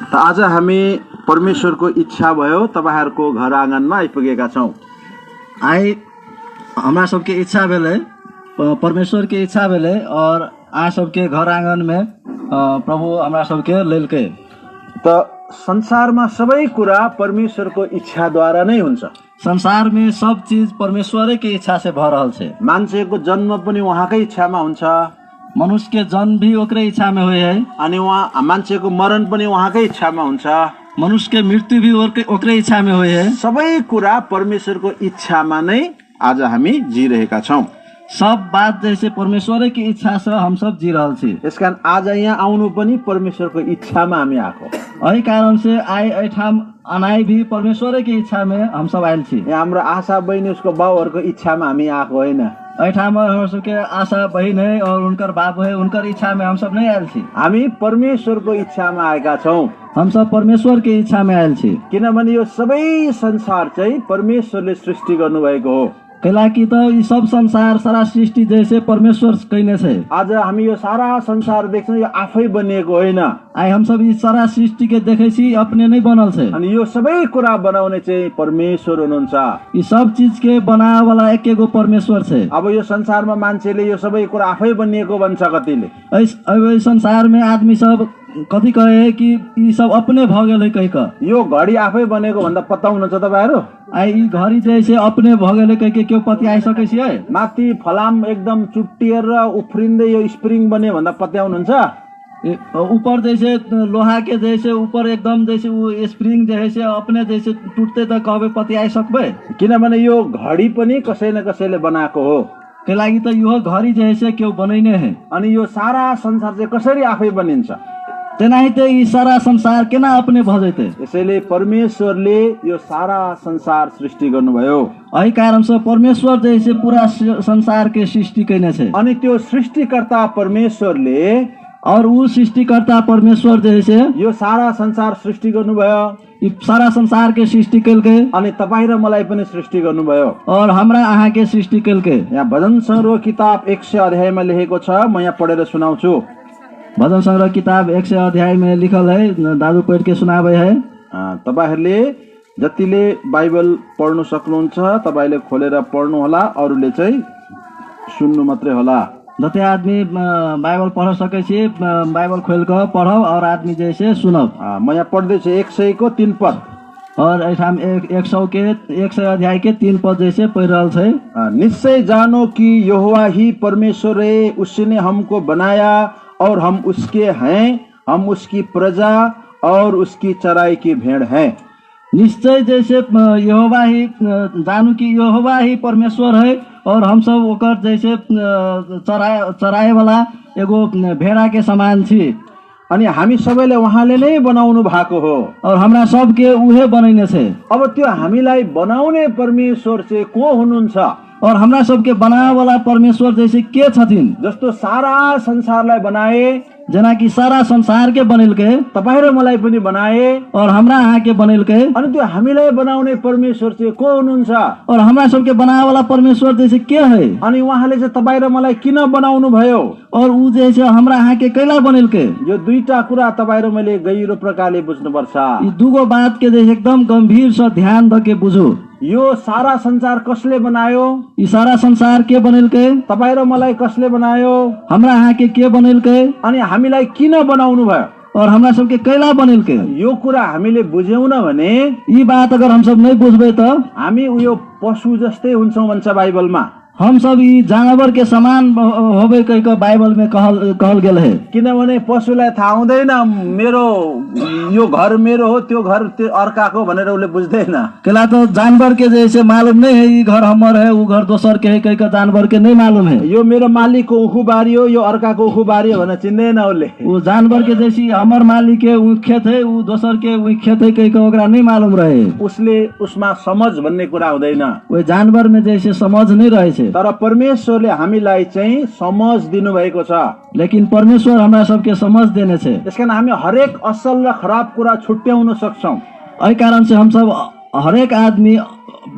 त आज हामी परमेश्वरको इच्छा भयो तपाईहरुको घर आँगनमा आइपुगेका छौं। आई हमरा सबके इच्छा भेले, परमेश्वर के इच्छा भेले और आ सबके घर आंगन में प्रभु हमरा सबके लेलके। त संसारमा सबै कुरा परमेश्वरको इच्छाद्वारा नै हुन्छ। संसार में सब चीज परमेश्वरे के इच्छा से भ रहल छे। मान्छेको जन्म पनि उहाँकै इच्छामा हुन्छ, मनुष्य के जन्म भी ओकरे इच्छा में हुए है, अनि उहाँ मान्छेको मरण पनि उहाँकै इच्छामा हुन्छ, मनुष्य के मृत्यु भी ओकरे इच्छा में हुए है। सबै कुरा परमेश्वरको इच्छामा नै आज हामी जिरहेका छौं। सब बात जैसे परमेश्वर की इच्छा से हम सब जी रहल छी। यसकारण आज यहाँ आउनु पनि परमेश्वरको इच्छामा हामी आएको। यही कारण से आई एठाम अनाई भी परमेश्वर की इच्छा में हम सब आयल छी। यहाँ हाम्रो आशा बहिनी उसको बाउहरूको इच्छामा हामी आएको होइन। एठाम हम सबके आशा बहिन है और उनकर बाप है, उनकर इच्छा में हम सब नहीं आयल छी। हामी परमेश्वरको इच्छामा आएका छौं। हम सब परमेश्वर की इच्छा में आयल छी। किनभने यो सबै संसार चाहिँ परमेश्वरले सृष्टि गर्नुभएको हो। कैलाकि तो ये सब संसार सारा सृष्टि जैसे परमेश्वर कहने से। आज हामी यो सारा संसार देख्छौं, यो आफै बनिएको होइन। आई हम सब इस सारा सृष्टि के देखे छी, अपने नहीं बनल से। अनि यो सबै कुरा बनाउने चाहिँ परमेश्वर हुनुहुन्छ। ये सब चीज के बनाए वाला एक एगो परमेश्वर से। अब यो संसारमा मान्छेले यो सबै कुरा आफै बनिएको भन्छ कतिले। अब संसार में आदमी सब कति कहे कि ये सब अपने भ गेलै कहि क। यो घडी आफै बनेको भन्दा पत्ताउनुहुन्छ तपाईहरु? आई ई घडी जैसे अपने भ गेलै कहि के क्यों पत्याइ सकै छी है? माथि फलाम एकदम चुट्टिएर उफ्रिँदै यो स्प्रिङ बन्यो भन्दा पत्याउनुहुन्छ? ऊपर जैसे लोहा के जैसे ऊपर एकदम जैसे वो स्प्रिंग जैसे अपने जैसे टूटते त कहबे पत्याइ सकबे? किनभने यो घडी पनि कसै न कसैले बनाएको हो। के लागि त यो घडी जैसे क्यों बनैने है। अनि यो सारा संसार चाहिँ कसरी आफै बनिन्छ? तेनाही त यी सारा संसार केना अपने भ जैते। यसैले परमेश्वरले यो सारा संसार सृष्टि गर्नुभयो। यही कारण से परमेश्वर जैसे पूरा संसार के सृष्टि कैने छे। अनि त्यो सृष्टिकर्ता परमेश्वरले और वो सृष्टिकर्ता परमेश्वर जैसे यो सारा संसार सृष्टि गर्नुभयो। ये सारा संसार के सृष्टि कैलके अनि तपाई र मलाई पनि सृष्टि गर्नुभयो और हमरा आहा के सृष्टि कैलके। यहाँ भजन संग्रह किताब 100 अध्यायमा लेखेको छ, म यहाँ पढेर सुनाउँछु। भजन संग्रह किताब 100 अध्याय में लिखल है, दादू पढ़ के सुनावे है। तपाईहरुले जतिले बाइबल पढ्नु सक्नुहुन्छ तपाईले खोलेर पढ्नु होला, अरूले चाहिँ सुन्नु मात्रै होला। जति आदमी बाइबल पढ़ सके छी बाइबल खोल के पढ़ो और आदमी जैसे सुनो। म यहाँ पढ्दै छु 100 को 3 पद और एठाम 100 अध्याय के 3 पद जैसे पढ़ रहल छै। निश्चय जानो कि यहोवा ही परमेश्वर है, उसने हमको बनाया और हम उसके हैं, हम उसकी प्रजा और उसकी चराई की भेड़ हैं। निश्चय जैसे यहोवा ही जानु कि यहोवा ही परमेश्वर है और हम सब ओकर जैसे चराए वाला एगो भेड़ा के समान छी। अनि हामी सबैले उहाँले नै बनाउनु भएको हो और हमरा सबके उहे बनैने छे। अब त्यो हामीलाई बनाउने परमेश्वर चाहिँ को हुनुहुन्छ? और हमरा सबके बनाए वाला परमेश्वर जैसे के छथिन? जस्तो सारा संसारलाई बनाए, जना कि सारा संसार के बनेलके, तपाई र मलाई पनि बनाए और हमरा आहा के बनेलके। अनि त्यो हामीलाई बनाउने परमेश्वर चाहिँ को हुनुहुन्छ? और हमरा सबके बनाए वाला परमेश्वर जैसे के है? अनि उहाँले चाहिँ तपाई र मलाई किन बनाउनु भयो? और ऊ जैसे हमरा आहा के कैला बनेलके? यो दुईटा कुरा तपाई र मैले गहिरो प्रकारले बुझ्नु पर्छ। यी दुगो बात के जैसे एकदम गंभीर से ध्यान द के बुझो। यो सारा संसार कसले बनायो? यी सारा संसार के बनेलके? तपाई र मलाई कसले बनायो? हमरा आहा के बनेलके? अनि हामीलाई किन बनाउनु भयो? और हमरा सबके कैला बनेलके? यो कुरा हामीले बुझ्यौं न भने, यी बात अगर हम सब नहीं बुझबे त हामी उयो पशु जस्तै हुन्छौं भन्छ बाइबलमा। हम सब यी जानवर के समान होबे कहि के बाइबल में कहल गेल है। किनभने पशुलाई थाहा हुँदैन मेरो यो घर मेरो हो, त्यो घर त्यो अर्काको भनेर उले बुझ्दैन। केला तो जानवर के जैसे मालूम नहीं है ये घर हमर है वो घर दोसर के है कहि के जानवर के नहीं मालूम है। यो मेरो मालिकको उखुबारी हो, यो अर्काको उखुबारी हो भनेर चिन्दैन उले। वो जानवर के जैसी हमर मालिक के उ खेत है वो दोसर के उ खेत है कहि के ओकरा नहीं मालूम रहे। उसले उसमा समझ भन्ने कुरा हुँदैन। वो जानवर में जैसे समझ नहीं रहे छे। तर परमेश्वरले हामीलाई चाहिँ समझ दिनु भएको छ। लेकिन परमेश्वर हमरा सबके समझ देने छे। त्यसकारण हामी हरेक असल र खराब कुरा छुट्याउन सक्छौं। एहि कारण से हम सब हरेक आदमी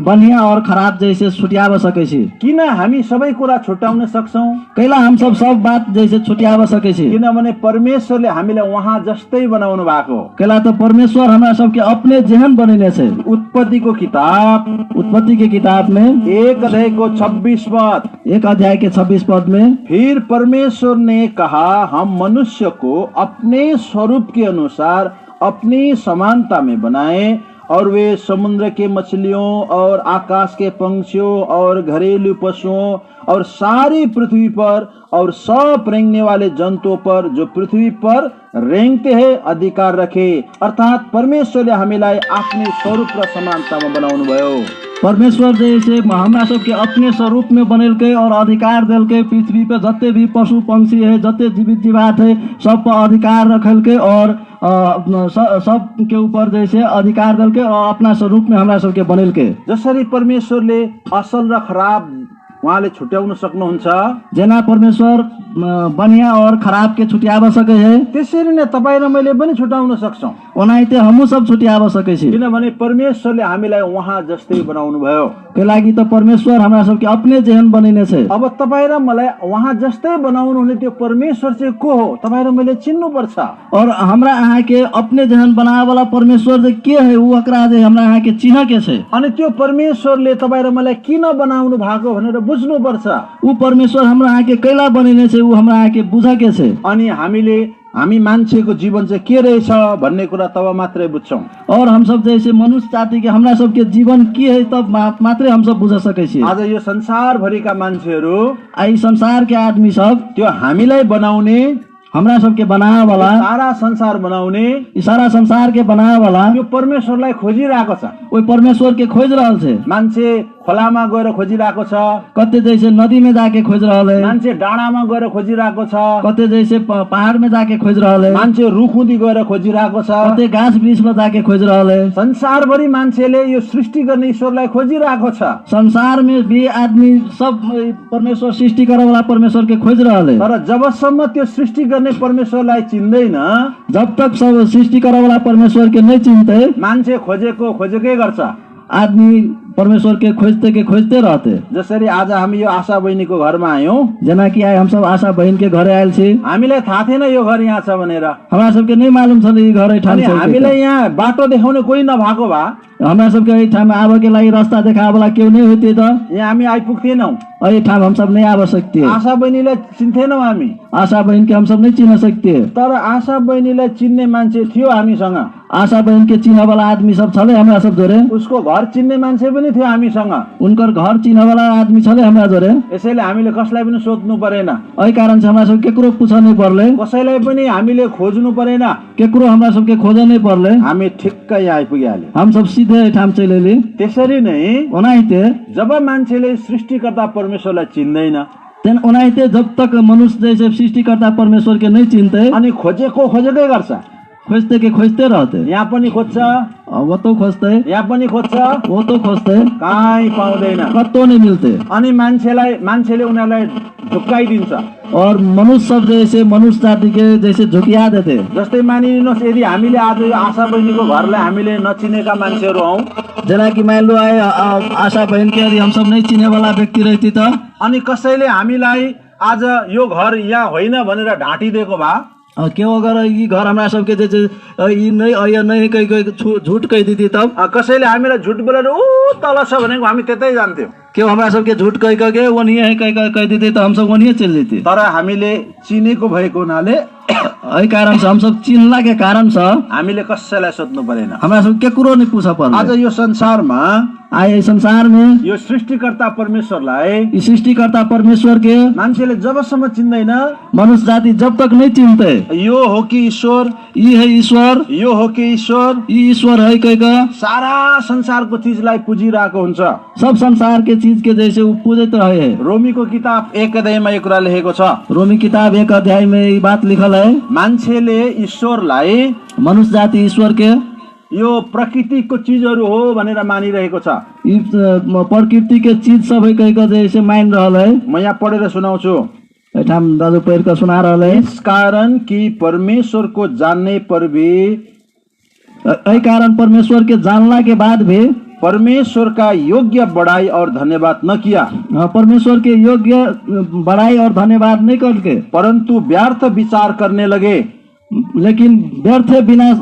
बढ़िया और खराब जैसे छुट्याव सकै छी। किन हामी सबै कुरा छुट्याउन सक्छौं? कैला हम सब बात जैसे छुट्याव सकै छी। किनभने परमेश्वरले हामीलाई उहाँ जस्तै बनाउनु भएको हो। कैला तो परमेश्वर हमरा सबके अपने जेहन बनेने छे। उत्पत्तिको किताब उत्पत्ति के किताब में 1 अध्यायको 26 पद, 1 अध्याय के 26 पद में, फिर परमेश्वर ने कहा, हम मनुष्य को अपने स्वरूप के अनुसार अपनी समानता में बनाए और वे समुद्र के मछलियों और आकाश के पंछियों और घरेलू पशुओं और सारी पृथ्वी पर और सब रेंगने वाले जंतुओं पर जो पृथ्वी पर रेंगते हैं अधिकार रखे। अर्थात परमेश्वरले हामीलाई आफ्नै स्वरूप र समानतामा बनाउनु भयो। परमेश्वर जैसे हमरा सबके अपने स्वरूप में बनेल के और अधिकार देल के, पृथ्वी पे जते भी पशु पंक्षी है, जते जीवित जीवात है, सब पर अधिकार रखल के और सब के ऊपर जैसे अधिकार देल के और अपना स्वरूप में हमरा सबके बनेल के। जसरी परमेश्वरले असल र खराब उहाँले छुट्याउन सक्नुहुन्छ, जेना परमेश्वर बढ़िया और खराब के छुट्याव सके है, त्यसरी नै तपाई र मैले पनि छुट्याउन सक्छौं। ओनाइते हमहु सब छुट्याव सके छी। किनभने परमेश्वरले हामीलाई उहाँ जस्तै बनाउनु भयो। के लागि त परमेश्वर हमरा सबके अपने जेहन बनेने छे। अब तपाई र मलाई उहाँ जस्तै बनाउनु हुने त्यो परमेश्वर चाहिँ को हो? तपाई र मैले चिन्नु पर्छ। और हमरा अहाँ के अपने जेहन बनावे वाला परमेश्वर जे के है, उ ओकरा जे हमरा अहाँ के चिन्ह के छे। अनि त्यो परमेश्वरले तपाई र मलाई किन बनाउनु भएको भनेर बुझ्नु पर्छ। उ परमेश्वर हमरा अहाँ के कैला बनेने छे, उ हमरा अहाँ के बुझा के छे। अनि हामी मान्छेको जीवन चाहिँ के रहेछ भन्ने कुरा तब मात्रै बुझ्छौं। और हम सब जैसे मनुष्य जाति के हमरा सबके जीवन के है तब मात्रै हम सब बुझ सकै छी। आज यो संसार भरिका मान्छेहरू, आई संसार के आदमी सब, त्यो हामीलाई बनाउने, हमरा सबके बनावे वाला, सारा संसार बनाउने, ई सारा संसार के बनावे वाला यो परमेश्वरलाई खोजिरहेको छ। ओइ परमेश्वर के खोज रहल छे। मान्छे खोलामा गएर खोजिरहेको छ, कते जैसे नदी में जाके खोज रहल है, मान्छे डाँडामा गएर खोजिरहेको छ, कते जैसे पहाड़ में जाके खोज रहल है, मान्छे रुखुँदी गएर खोजिरहेको छ, कते गाछ वृक्ष में जाके खोज रहल है। संसारभरि मान्छेले यो सृष्टि गर्ने ईश्वरलाई खोजिरहेको छ। संसार में भी आदमी सब परमेश्वर सृष्टि करे वाला परमेश्वर के खोज रहल है। तर जबसम्म त्यो सृष्टि गर्ने परमेश्वरलाई चिन्दैन, जब तक सब सृष्टि करे वाला परमेश्वर के नहीं चिन्ते, मान्छे खोजेकै गर्छ। आदमी परमेश्वर के खोजते रहते। जसरी आज हामी यो आशा बहिनीको घरमा आयौं, जना कि हम सब आशा बहन के घरे आयल छी। हामीलाई थाहा थिएन यो घर यहाँ छ भनेर। हमरा सबके नहीं मालूम छल ई घर ठाम छ। हामीलाई यहाँ बाटो देखाउने कोही नभएको भए, हमरा सबके एहि ठाम आवे के लागि रास्ता देखावे वाला केहू नहीं होते त यहाँ हामी आइपुग्थेनौं। एहि ठाम हम सब नहीं आव सकते। आशा बहिनीलाई चिन्थेनौं हामी। आशा बहन के हम सब नहीं चिन्ह सकते। तर आशा बहिनीलाई चिन्ने मान्छे थियो हामीसँग। आशा बहन के चिन्ह वाला आदमी सब छले हमरा सब जोरे। उसको घर चिन्ने मान्छे पनि थियो हामीसँग। उनकर घर चिन्ह वाला आदमी छले हमरा जोरे। यसैले हामीले कसलाई पनि सोध्नु परेन। एहि कारण से हमरा सब केकरो पूछा नहीं पर्ले, कसैलाई पनि हामीले खोज्नु परेन, केकरो हमरा सबके खोज नहीं पर्ले। हामी ठिक्क यहाँ आइपुगिहाल्यौं। हम सब सीधे एहि ठाम चले एली। त्यसरी नै ओनाइते जब मान्छेले सृष्टिकर्ता परमेश्वरलाई चिन्दैन, ओनाइते जब तक मनुष्य जैसे सृष्टिकर्ता परमेश्वर के नहीं चिन्ते, अनि खोजेकै गर्छ। खोजते के खोजते रहते। यहाँ पनि खोज्छ, वो तो खोजते, यहाँ पनि खोज्छ, वो तो खोजते, कहीँ पाउँदैन, कतो नहीं मिलते। अनि मान्छेले उनीहरूलाई ढुक्काइदिन्छ। और मनुष्य सब जैसे मनुष्य जाति के जैसे झुकिया देते। जस्तै मानिलिनुहोस्, यदि हामीले आज यो आशा बहिनीको घरलाई हामीले नचिनेका मान्छेहरू हौं, जना कि मान लो आए आशा बहन के यदि हम सब नहीं चिने वाला व्यक्ति रहती त, अनि कसैले हामीलाई आज यो घर यहाँ होइन भनेर ढाँटिदिएको भए, क्यों अगर ये घर हमरा सबके जैसे ये नहीं कहीं झूठ कह दी थी, तब कसैले हामीलाई झुट बोलेर ऊ तल छ भनेको हामी त्यतै जान्थ्यौं। क्यों हमरा सबके झूठ कह के वो नहीं है कह देते तो हम सब वहीं चल देते। तर हामीले चिनेको भएको हुनाले एहि कारण से हम सब चिन्हला के कारण से हामीले कसैलाई सोध्नु परेन। हमरा सब केकरो नहीं पूछा पर्ला। आज यो संसारमा आए संसार में यो सृष्टिकर्ता परमेश्वरलाई, सृष्टिकर्ता परमेश्वर के मान्छेले जबसम्म चिन्दैन, मनुष्य जाति जब तक नहीं चिन्ते, यो हो कि ईश्वर, ये है ईश्वर, यो हो कि ईश्वर, ये ईश्वर है कह सारा संसारको चीजलाई पुजिरहेको हुन्छ। सब संसार के चीज के जैसे वो पूजित रहे है। रोमीको किताब 1 अध्यायमा यो कुरा लेखेको छ। रोमी किताब 1 अध्याय में ये बात लिखल है। मान्छेले ईश्वरलाई, मनुष्य जाति ईश्वर के यो प्रकृतिको चीजहरू हो भनेर मानिरहेको छ। प्रकृति के चीज सब है कह जैसे मान रहल है। म यहाँ पढेर सुनाउँछु। हम दाजु पढ़ कर सुना रहा है। इस कारण कि परमेश्वर को जानने पर भी, कारण परमेश्वर के जानला के बाद भी परमेश्वर का योग्य बड़ाई और धन्यवाद न किया, परमेश्वर के योग्य बड़ाई और धन्यवाद नहीं करके, परंतु व्यर्थ विचार करने लगे। लेकिन व्यर्थ बिना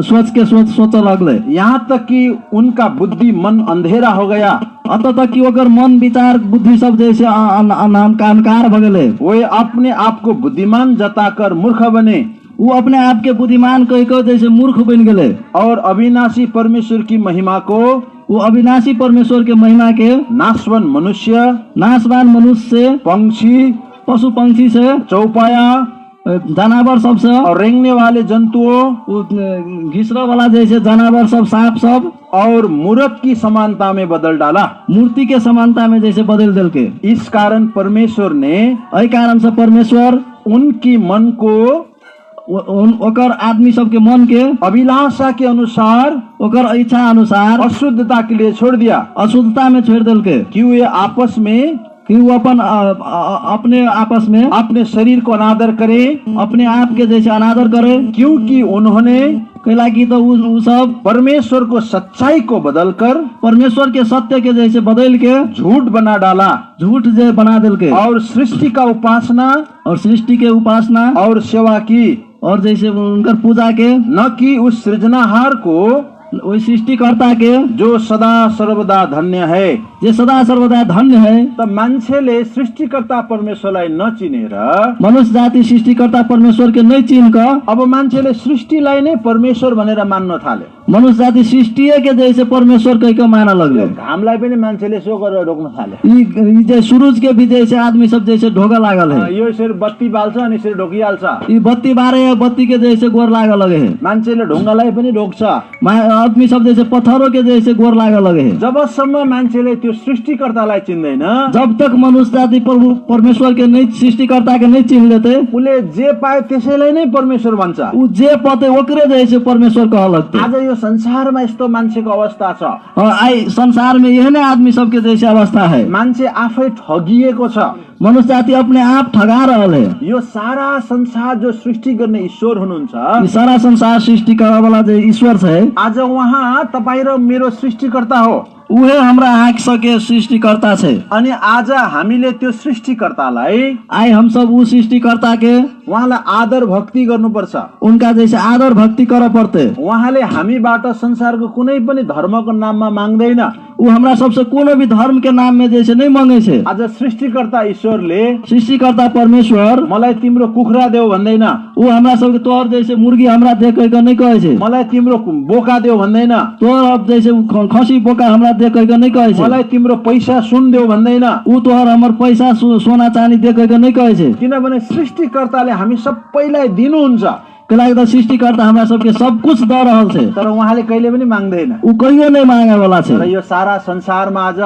सोच के सोच लगले। यहाँ तक कि उनका बुद्धि मन अंधेरा हो गया। अत तक कि ओकर मन विचार बुद्धि सब जैसे अनकार भ गेले। वे अपने आप को बुद्धिमान जताकर मूर्ख बने वो अपने आप के बुद्धिमान कह के जैसे मूर्ख बन गेले और अविनाशी परमेश्वर की महिमा को, वो अविनाशी परमेश्वर के महिमा के नाशवान मनुष्य, नाशवान मनुष्य से, पंक्षी, पशु पंक्षी से, चौपाया, जानवर सब से और रेंगने वाले जंतुओं, घिसरा वाला जैसे जानवर सब, सांप सब, और मूर्त की समानता में बदल डाला। मूर्ति के समानता में जैसे बदल दिल के। इस कारण परमेश्वर ने एहि कारण से परमेश्वर उनकी मन को ओकर आदमी सबके मन के अभिलाषा के अनुसार, ओकर इच्छा अनुसार अशुद्धता के लिए छोड़ दिया, अशुद्धता में छोड़ दिल के, कि वे आपस में, कि वो अपने आपस में अपने शरीर को अनादर करें, अपने आप के जैसे अनादर करे, क्योंकि उन्होंने कैला की तो वो सब परमेश्वर को सच्चाई को बदलकर परमेश्वर के सत्य के जैसे बदल के झूठ बना डाला, झूठ जे बना दिल के, और सृष्टि का उपासना और सृष्टि के उपासना और सेवा की, और जैसे उनकर पूजा के, न कि उस सृजनाहार को, वही सृष्टिकर्ता के जो सदा सर्वदा धन्य है। जे सदा सर्वदा धन्य है। त मान्छेले सृष्टिकर्ता परमेश्वरलाई नचिनेर मनुष्य जाति सृष्टिकर्ता परमेश्वर के नहीं चिन्ह का अब मान्छेले सृष्टिलाई नै परमेश्वर भनेर मान्न थाले। मनुष्य जाति सृष्टि के जैसे परमेश्वर कह के माना लगले। घामलाई पनि मान्छेले सो गरेर रोक्न थाले। ई जे सूरज के भी जैसे आदमी सब जैसे ढोका लागल है। यो यसरी बत्ती बाल्छ अनि यसरी ढोकिहाल्छ। ई बत्ती बारे बत्ती के जैसे गोर लागल लगे है। मान्छेले ढुङ्गालाई पनि ढोक्छ। आदमी सब जैसे पत्थरों के जैसे गोर लागल लगे है। जबसम्म मान्छेले त्यो सृष्टिकर्तालाई चिन्दैन, जब तक मनुष्य जाति परमेश्वर के नहीं सृष्टिकर्ता के नहीं चिन्ह लेते, उले जे पाए त्यसैलाई नै परमेश्वर भन्छ। उ जे पते ओकरे जैसे परमेश्वर कह लगते। आज यो संसारमा यस्तो मान्छेको अवस्था छ। आई संसार में यह आदमी सबके जैसे अवस्था है। मान्छे आफै ठगिएको छ। मनुष्य जाति अपने आप ठगा रहल है। यो सारा संसार जो सृष्टि गर्ने ईश्वर हुनुहुन्छ, सारा संसार सृष्टि करे वाला जो ईश्वर है, आज उहाँ तपाई र मेरो सृष्टिकर्ता हो। उहे हमरा आँख सके सृष्टिकर्ता छे। अनि आज हामीले त्यो सृष्टिकर्तालाई, आई हम सब उ सृष्टिकर्ता के उहाँलाई आदर भक्ति गर्नुपर्छ। उनका जैसे आदर भक्ति कर पड़ते। उहाँले हामीबाट संसारको कुनै पनि धर्मको नाममा माग्दैन। उ हमरा सबसे कोनो भी धर्म के नाम में जैसे नहीं मांगे छे। आज सृष्टिकर्ता ईश्वरले, सृष्टिकर्ता परमेश्वर मलाई तिम्रो कुखुरा देऊ भन्दैन। उ हमरा सबके तोर जैसे मुर्गी हमरा देख के नहीं कहे छे। मलाई तिम्रो बोका देऊ भन्दैन। तोर अब जैसे खसी बोका हमरा देख के नहीं कहे छे। मलाई तिम्रो पैसा सुन देऊ भन्दैन। उ तोहर हमर पैसा सोना चांदी देख के नहीं कहे छे। किनभने सृष्टिकर्ताले हामी सबैलाई दिनुहुन्छ। कलाक सृष्टिकर्ता हमरा सबके सब कुछ द रहल छे, तर उहाँले कहिले पनि माग्दैन। उ कहियो नहीं मांगे वाला छे। तर यो सारा संसारमा आज,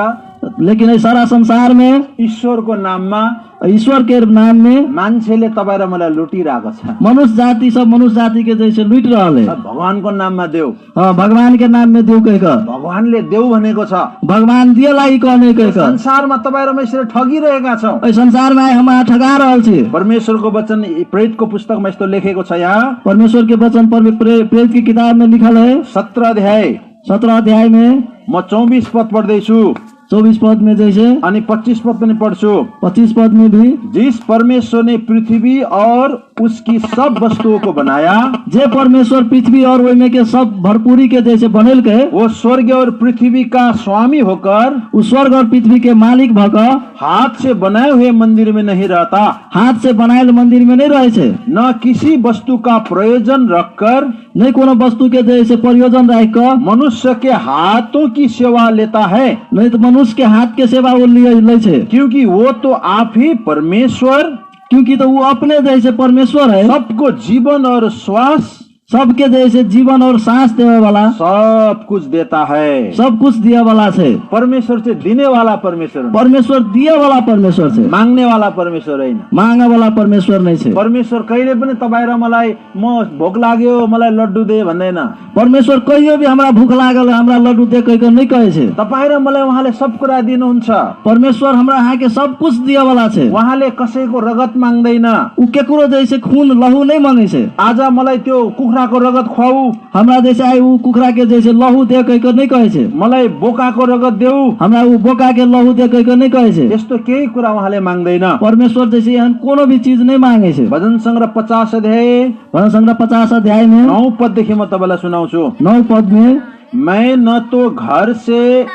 लेकिन इस सारा संसार में ईश्वरको नाममा, ईश्वर के नाम में मान्छेले तपाईँ र मलाई लुटिरहेको छ। मनुष्य जाति सब मनुष्य जाति के जैसे लुट रहल है। भगवानको नाममा देऊ, भगवान के नाम में देऊ कह भगवानले देऊ भनेको छ। भगवान दिए लाई कहने कह संसारमा तपाईँ र म यसरी ठगिरहेका छौं। इस संसार में हम ठगा रहल छी। परमेश्वरको वचन प्रेरितको पुस्तकमा यस्तो लेखेको छ। यहाँ परमेश्वर के वचन प्रेरित की किताब में लिखल है 17 अध्याय में म 24 पद पढ्दैछु। 24 पद में जैसे अनि 25 पद पनि पढ्छु। 25 पद में भी, जिस परमेश्वर ने पृथ्वी और उसकी सब वस्तुओं को बनाया, जे परमेश्वर पृथ्वी और वही के सब भरपूरी के जैसे बनेल के, वो स्वर्ग और पृथ्वी का स्वामी होकर, उस स्वर्ग और पृथ्वी के मालिक भकर, हाथ से बनाए हुए मंदिर में नहीं रहता। हाथ से बनाएल मंदिर में नहीं रहे छे। न किसी वस्तु का प्रयोजन रखकर, नहीं कोनो वस्तु के जैसे प्रयोजन रख कर मनुष्य के हाथों की सेवा लेता है। नहीं तो मनुष्य के हाथ के सेवा वो ले छे। क्योंकि वो तो आप ही परमेश्वर, क्योंकि तो वो अपने जैसे परमेश्वर है। सबको जीवन और श्वास, सबके जैसे जीवन और सांस देने वाला, सब कुछ देता है। सब कुछ दिया वाला छे। परमेश्वर से देने वाला परमेश्वर, परमेश्वर दिया वाला परमेश्वर छे। मांगने वाला परमेश्वर हैन। मांगा वाला परमेश्वर नहीं छे। परमेश्वर कहिले पनि तपाईँ र मलाई म भोक लाग्यो मलाई लड्डु दे भन्दैन। परमेश्वर कहियो भी हमरा भूख लागल हमरा लड्डू दे कह नहीं कहे छे। तपाईँ र मलाई उहाँले सब कुरा दिनुहुन्छ। परमेश्वर हमरा यहाँ के सब कुछ दिया वाला छे। उहाँले कसैको रगत माग्दैन। उ केकरो जैसे खून लहू नहीं मांगे छे। आज मलाई त्यो कुखुरा कुखुराको रगत खुवाऊ, हमरा जैसे आई ऊ कुखरा के जैसे लहू दे कह नहीं कहे छे, मलाई बोकाको रगत देऊ, हमरा ऊ बोका के लहू दे कह नहीं कहे छे। यस्तो केही कुरा उहाँले माग्दैन। परमेश्वर जैसे यहाँ कोनो भी चीज नहीं मांगे छे। भजन सङ्ग्रह 50 अध्याय भजन संग्रह 50 अध्याय में 9 पददेखि म तपाईँलाई सुनाउँछु। 9 पद में, मैं न तो घर से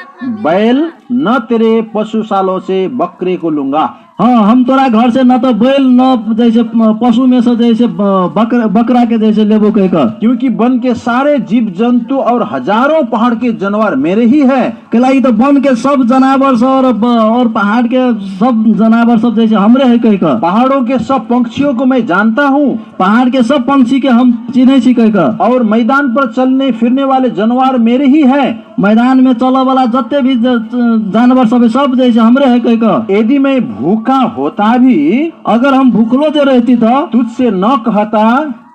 बैल न तेरे पशुशालों से बकरे को लूंगा। हाँ, हम तोरा घर से न तो बैल न जैसे पशु में से जैसे बकरा के जैसे लेबो कह कर, क्योंकि वन के सारे जीव जंतु और हजारों पहाड़ के जानवर मेरे ही है। कहला तो वन के सब जानवर सब और पहाड़ के सब जानवर सब जैसे हमरे है कह कर, पहाड़ों के सब पंक्षियों को मैं जानता हूँ, पहाड़ के सब पंछी के हम चिन्हे छी कह कर, और मैदान पर चलने फिरने वाले जानवर मेरे ही है। मैदान में चले वाला जत्ते भी जानवर सब जैसे हमरे है कह कर। यदि मैं भूखा होता भी अगर हम भूखलो दे रहती तो तुझसे न कहता,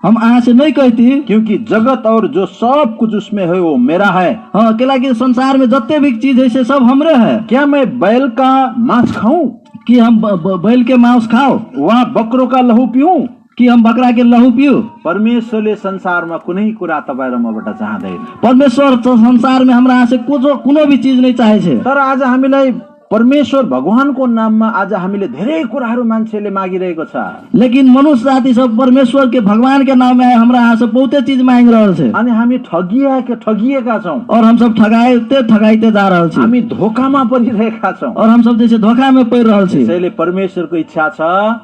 हम यहाँ से नहीं कहती, क्योंकि जगत और जो सब कुछ उसमें है वो मेरा है। हाँ, केला कि संसार में जत्ते भी चीज है से सब हमरे है। क्या मैं बैल का मांस खाऊं, कि हम बैल के मांस खाओ, वहाँ बकरों का लहू पीऊं? कि हम बकरा के लहू पियो? परमेश्वरले संसारमा कुनै कुरा तपाईँ र मबाट चाहँदैन। परमेश्वर तो संसार में हमरा से कुनो भी चीज नहीं चाहे छे। तर आज हामीलाई परमेश्वर भगवानको नाममा आज हामीले धेरै कुराहरू मान्छेले मागिरहेको छ। लेकिन मनुष्य जाति सब परमेश्वर के भगवान के नाम में हमरा यहाँ से बहुते चीज मांग रहल छे, अनि हामी ठगिएका छौं, और हम सब ठगाइते जा रहल छी, हामी धोकामा परिरहेका छौं, और हम सब जैसे धोखा में पड़ रहल छी। त्यसैले परमेश्वरको इच्छा छ,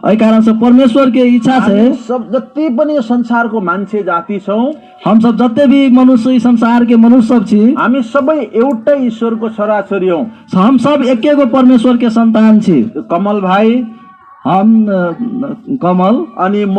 एहि कारण से परमेश्वर के इच्छा छे सब जति पनि संसारको मान्छे जाति छौं, हम सब जत्ते भी मनुष्य संसार के मनुष्य सब छी, हामी सबै एउटै ईश्वरको छोराछोरी हौं। हम सब एकेगो परमेश्वर के संतान छी। कमल भाइ, हम कमल अनि म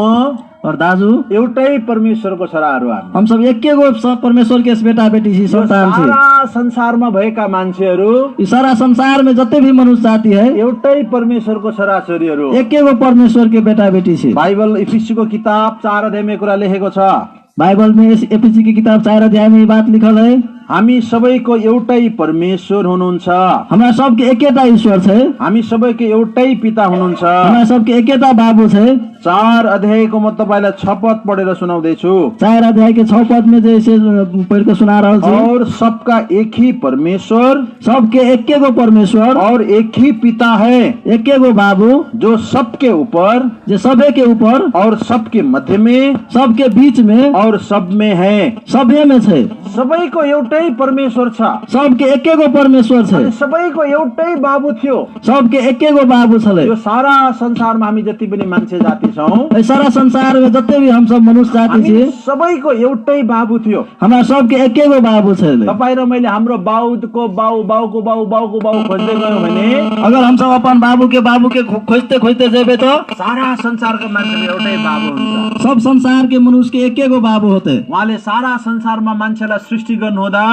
और दाजू एउटै परमेश्वरको छोराहरू हम सब एकेगो परमेश्वर के बेटा बेटी छी, संतान छी। सारा संसारमा भएका मान्छेहरू, ई सारा संसार में जत्ते भी मनुष्य जाति है एउटै परमेश्वरको छोराछोरीहरू, एकेगो परमेश्वर के बेटा बेटी छी। बाइबल इफिसीको किताब 4 अध्यायमा कुरा लेखेको छ। बाइबल में एफिसी की किताब 4 अध्याय में ये बात लिखल है, हामी सबैको एउटै परमेश्वर हुनुहुन्छ, हमरा सबके एकेटा ईश्वर छे, हामी सबैको एउटै पिता हुनुहुन्छ, हमरा सबके एकेटा बाबू छे। 4 अध्यायको म तपाईलाई 6 पद पढेर सुनाउँदैछु। 4 अध्याय के 6 पद में जैसे पढ़ के सुना रहल छी। और सबका एक ही परमेश्वर, सबके एकेगो परमेश्वर और एक ही पिता है, एकेगो बाबू, जो सबके ऊपर, जो सबे के ऊपर और सबके मध्य में, सबके बीच में और सब में है। सभे में छे। सबैको एउटै परमेश्वर छ, सबके एकेगो परमेश्वर छे, अनि सबैको एउटै बाबु थियो। सबके एकेगो बाबू छले। यो सारा संसारमा हामी जति पनि मान्छे जाति छौं, सारा संसार में जत्ते भी हम सब मनुष्य जाति छे, सबैको एउटै बाबु थियो। हमरा सबके एकेगो बाबू छले। तपाईँ र मैले हाम्रो बाउको बाउ, बाउको बाउ, बाउको बाउ खोज्दै गयौं भने, अगर हम सब अपन बाबू के खोजते खोजते जेबे तो सारा संसारका मान्छेले एउटै बाबु हुन्छ। सब संसार के मनुष्य के एकेगो बाबू होते। उहाँले सारा संसारमा मान्छेलाई सृष्टि गर्नुहुँदा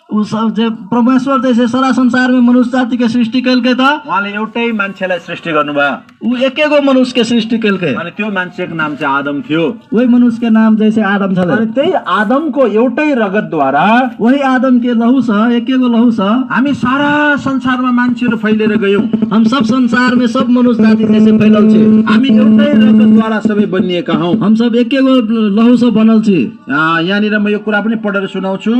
उ सब जे परमेश्वर जैसे सारा संसार में मनुष्य जाति के सृष्टि कलके था, उहाँले एउटै मान्छेलाई सृष्टि गर्नुभयो। उ एकेगो मनुष्य के सृष्टि कलके, अनि त्यो मान्छेको नाम चाहिँ आदम थियो। वही मनुष्य के नाम जैसे आदम छले। अनि त्यही आदमको एउटै रगतद्वारा, वही आदम के लहू से, एकेगो लहू से हामी सारा संसारमा मान्छेहरू फैलिएर गयौं। हम सब संसार में सब मनुष्य जाति जैसे फैलल छे। हामी एउटै रगतद्वारा सबै बनिएका हौं। हम सब एकेगो लहू से बनल छी। यहाँनिर म यो कुरा पनि पढेर सुनाउँछु।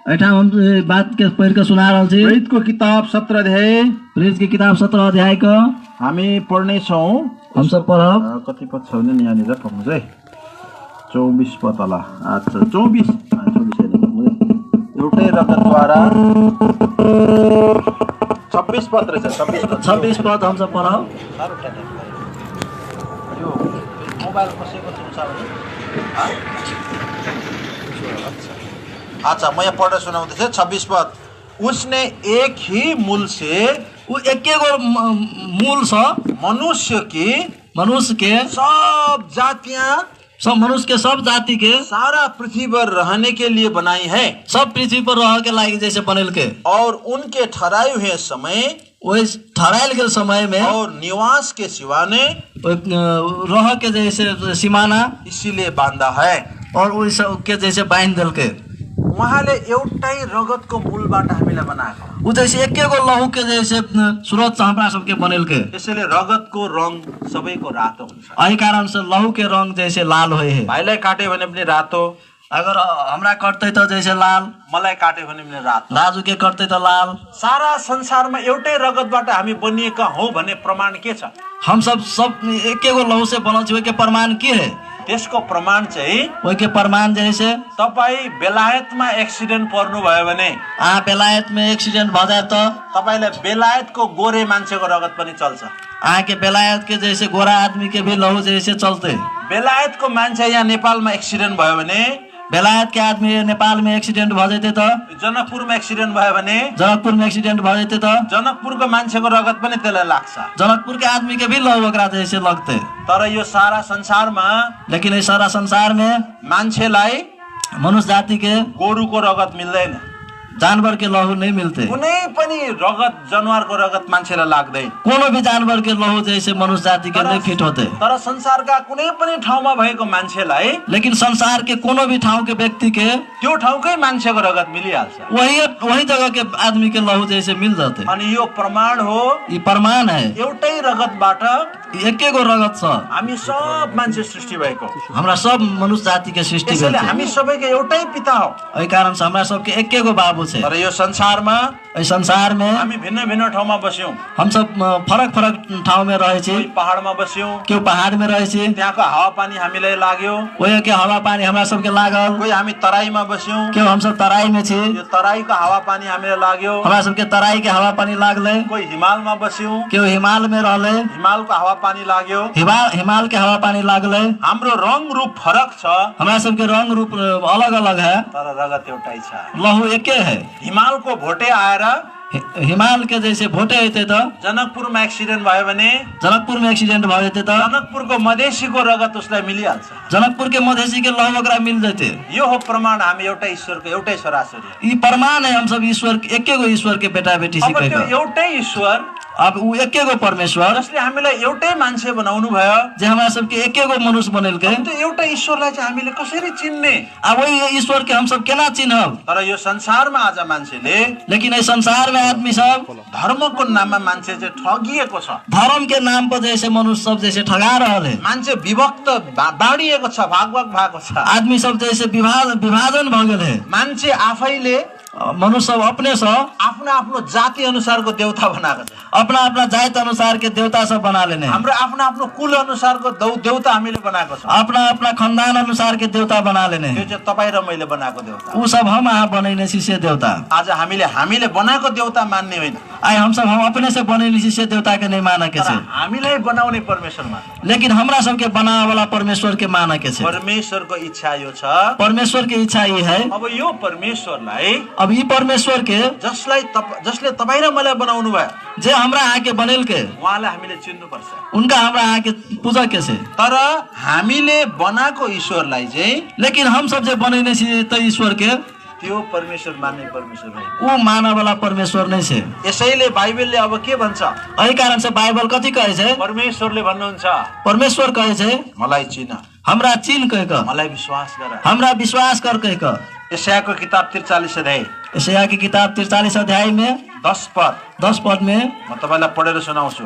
ऐठा हम बात के पढ़ के सुना रहल छी। प्रेरितको किताब 17 अध्याय, प्रेरित की किताब 17 अध्याय का हामी पढ्ने छौं। हम सब पढब। कति पद छ भने यहाँनिर पढ्नुस् है। 24 पद होला। अच्छा 24 एउटै रगतद्वारा 26 पद रहेछ। 26 पद हम सब पढब। यो मोबाइल कसैको छ भने अच्छा मैं पढ़ सुनाउँदै छु। 26 पद, उसने एक ही मूल से, उ एकेगो मूल से मनुष्य के सब जातियां, सब मनुष्य के सब जाति के सारा पृथ्वी पर रहने के लिए बनाई है। सब पृथ्वी पर रह के लागी जैसे बनेल के, और उनके ठहराए हुए समय, वही ठहरायल के समय में, और निवास के सिवाने रह के जैसे सीमाना इसीलिए बांधा है, और उस के जैसे बांध दल के। उहाँले एउटै रगतको मूलबाट हामीलाई बनाएको। उ जैसे एकेगो लहू के जैसे स्रोत से हमरा सबके बनेल के। त्यसैले रगतको रंग सबैको रातो हुन्छ। यही कारण से लहू के रंग जैसे लाल होए है। भाइलाई काट्यो भने पनि रातो, अगर हमरा कट्तै त जैसे लाल, मलाई काट्यो भने पनि रातो। दाजु के कट्तै त लाल। सारा संसारमा एउटै रगतबाट हामी बनिएका हौं भन्ने प्रमाण के छ? हम सब एकेगो लहू से बनल छी, के प्रमाण के है? त्यसको प्रमाण चाहिँ वही के प्रमाण जैसे तपाई बेलायतमा एक्सिडेन्ट पर्नु भयो भने, बेलायत में एक्सीडेंट भ जाए तो तपाईलाई बेलायतको गोरे मान्छेको रगत पनि चल्छ। के बेलायत के जैसे गोरा आदमी के भी लहू जैसे चलते। बेलायतको मान्छे यहाँ नेपालमा एक्सिडेन्ट भयो भने, बेलायत के आदमी नेपाल में एक्सीडेंट भ जाते तो, जनकपुरमा एक्सिडेन्ट भयो भने जनकपुर में एक्सीडेंट भ जाते तो जनकपुरको मान्छेको रगत पनि त्यसलाई लाग्छ। जनकपुर के आदमी के भी लहू ओकरा जैसे लगते। तर यो सारा संसारमा लेकिन इस सारा संसार में मान्छेलाई मनुष्य जाति के गोरुको रगत मिल्दैन, जानवर के लहू नहीं मिलते। कुनै पनि रगत जनावरको रगत मान्छेलाई लाग्दैन। कोनो भी जानवर के लहू जैसे मनुष्य जाति के नहीं फिट होते। तर संसारका कुनै पनि ठाउँमा भएको मान्छेलाई लेकिन संसार के कोनो भी ठाउँ के व्यक्ति के त्यो ठाउँकै मान्छेको रगत मिलिहाल्छ। वही जगह के आदमी के लहू जैसे मिल जाते। अनि यो प्रमाण हो, ये प्रमाण है, एउटै रगतबाट एकेगो रगत छ। हामी सब मान्छे सृष्टि भएको, हमरा सब मनुष्य जाति के सृष्टि त्यसैले भेल। हामी सबैको एउटै पिता हो। एहि कारण से हमरा सबके एकेगो बाबू छे। तर यो संसारमा एहि संसार में हामी भिन्न भिन्न ठाउँमा बस्यौं। हम सब फरक फरक ठाउँ में रहे छी। कोही पहाडमा बस्यौं, केहू पहाड़ में रहे छी, त्यहाँको हावापानी हामीलाई लाग्यो। वही के हवा पानी हमरा सबके लागल। कोही हामी तराईमा बस्यौं, केहू हम सब तराई में छी, यो तराईको हावापानी हामीलाई लाग्यो। हमरा सबके तराई के हवा पानी लागले। कोही हिमालमा बस्यौं, केहू हिमाल में रहले, हिमालको हावापानी लाग्यो। हिमाल के हवा पानी लागले। हाम्रो रंग रूप फरक छ, हमरा सबके रंग रूप अलग अलग है, तर रगत एउटै छ। लहू एके है। हिमालको भोटे आएर हिमाल के जैसे भोटे होते तो जनकपुरमा एक्सिडेन्ट भयो भने जनकपुर में एक्सीडेंट भ जाते तो जनकपुरको मधेसीको रगत उसलाई मिलिहाल्छ। जनकपुर के मधेसी के लहू ओकरा मिल जाते। यो हो प्रमाण हामी एउटै ईश्वरको एउटै छोराछोरी। ये प्रमाण है हम सब ईश्वर एकेगो ईश्वर के बेटा बेटी अब त्यो सिकेको। एउटै ईश्वर अब ऊ एकेगो परमेश्वर जसले हामीलाई एउटै मान्छे बनाउनु भयो, जे हमरा सबके एकेगो मनुष्य बनेल के, त्यो एउटै ईश्वरलाई चाहिँ हामीले कसरी चिन्ने? अब वही ईश्वर के हम सब केना चिन्हब? तर यो संसारमा आज मान्छेले लेकिन इस संसार में आदमी सब धर्मको नाममा मान्छे चाहिँ ठगिएको छ। धर्म के नाम पर जैसे मनुष्य सब जैसे ठगा रहे है। मान्छे विभक्त बाँडिएको छ, भाग भएको छ। आदमी सब जैसे विभाजन भ गेल है। मान्छे आफैले मनुष्य सब अपने से आफ्नो आफ्नो जाति अनुसारको देवता बनाएको छ। अपना अपना जात अनुसार के देवता सब बना लेने। हाम्रो आफ्नो आफ्नो कुल अनुसारको देवता हामीले बनाएको छ। अपना अपना खानदान अनुसार के देवता बना लेने। त्यो चाहिँ तपाईँ र मैले बनाएको देवता। वो सब हम यहाँ बनैने शिष्य देवता। आज हामीले बनाएको देवता मान्ने होइन, आई हम सब हम अपने से बनैने शिष्य देवता के नहीं माने के छे। हामीलाई बनाउने परमेश्वर मान्ने। लेकिन हमरा सबके बनावे वाला परमेश्वर के माने के छे। परमेश्वरको इच्छा यो छ, परमेश्वर की इच्छा ये है। अब यो परमेश्वरलाई अब ये परमेश्वर के जसले तपाईँ र मलाई बनाउनु भयो, जे हमरा आके बनेल के, उहाँलाई हामीले चिन्नुपर्छ। उनका हमरा आके पूजा के छे। तर हामीले बनाएको ईश्वरलाई चाहिँ, लेकिन हम सब जे बनैने छी त ईश्वर के, त्यो परमेश्वर मान्ने परमेश्वर होइन, वो मानव वाला परमेश्वर नहीं छे। यसैले बाइबलले अब के भन्छ? एही कारण से बाइबल कथी कहे छे? परमेश्वरले भन्नुहुन्छ, परमेश्वर कहे छे मलाई चिन, हमरा चिन कह क, मलाई विश्वास गर। हमरा विश्वास कर कह क। यशायाको किताब 43 अध्याय, यशाया की किताब 43 अध्याय में 10 पद में म तपाईलाई पढेर सुनाउँछु।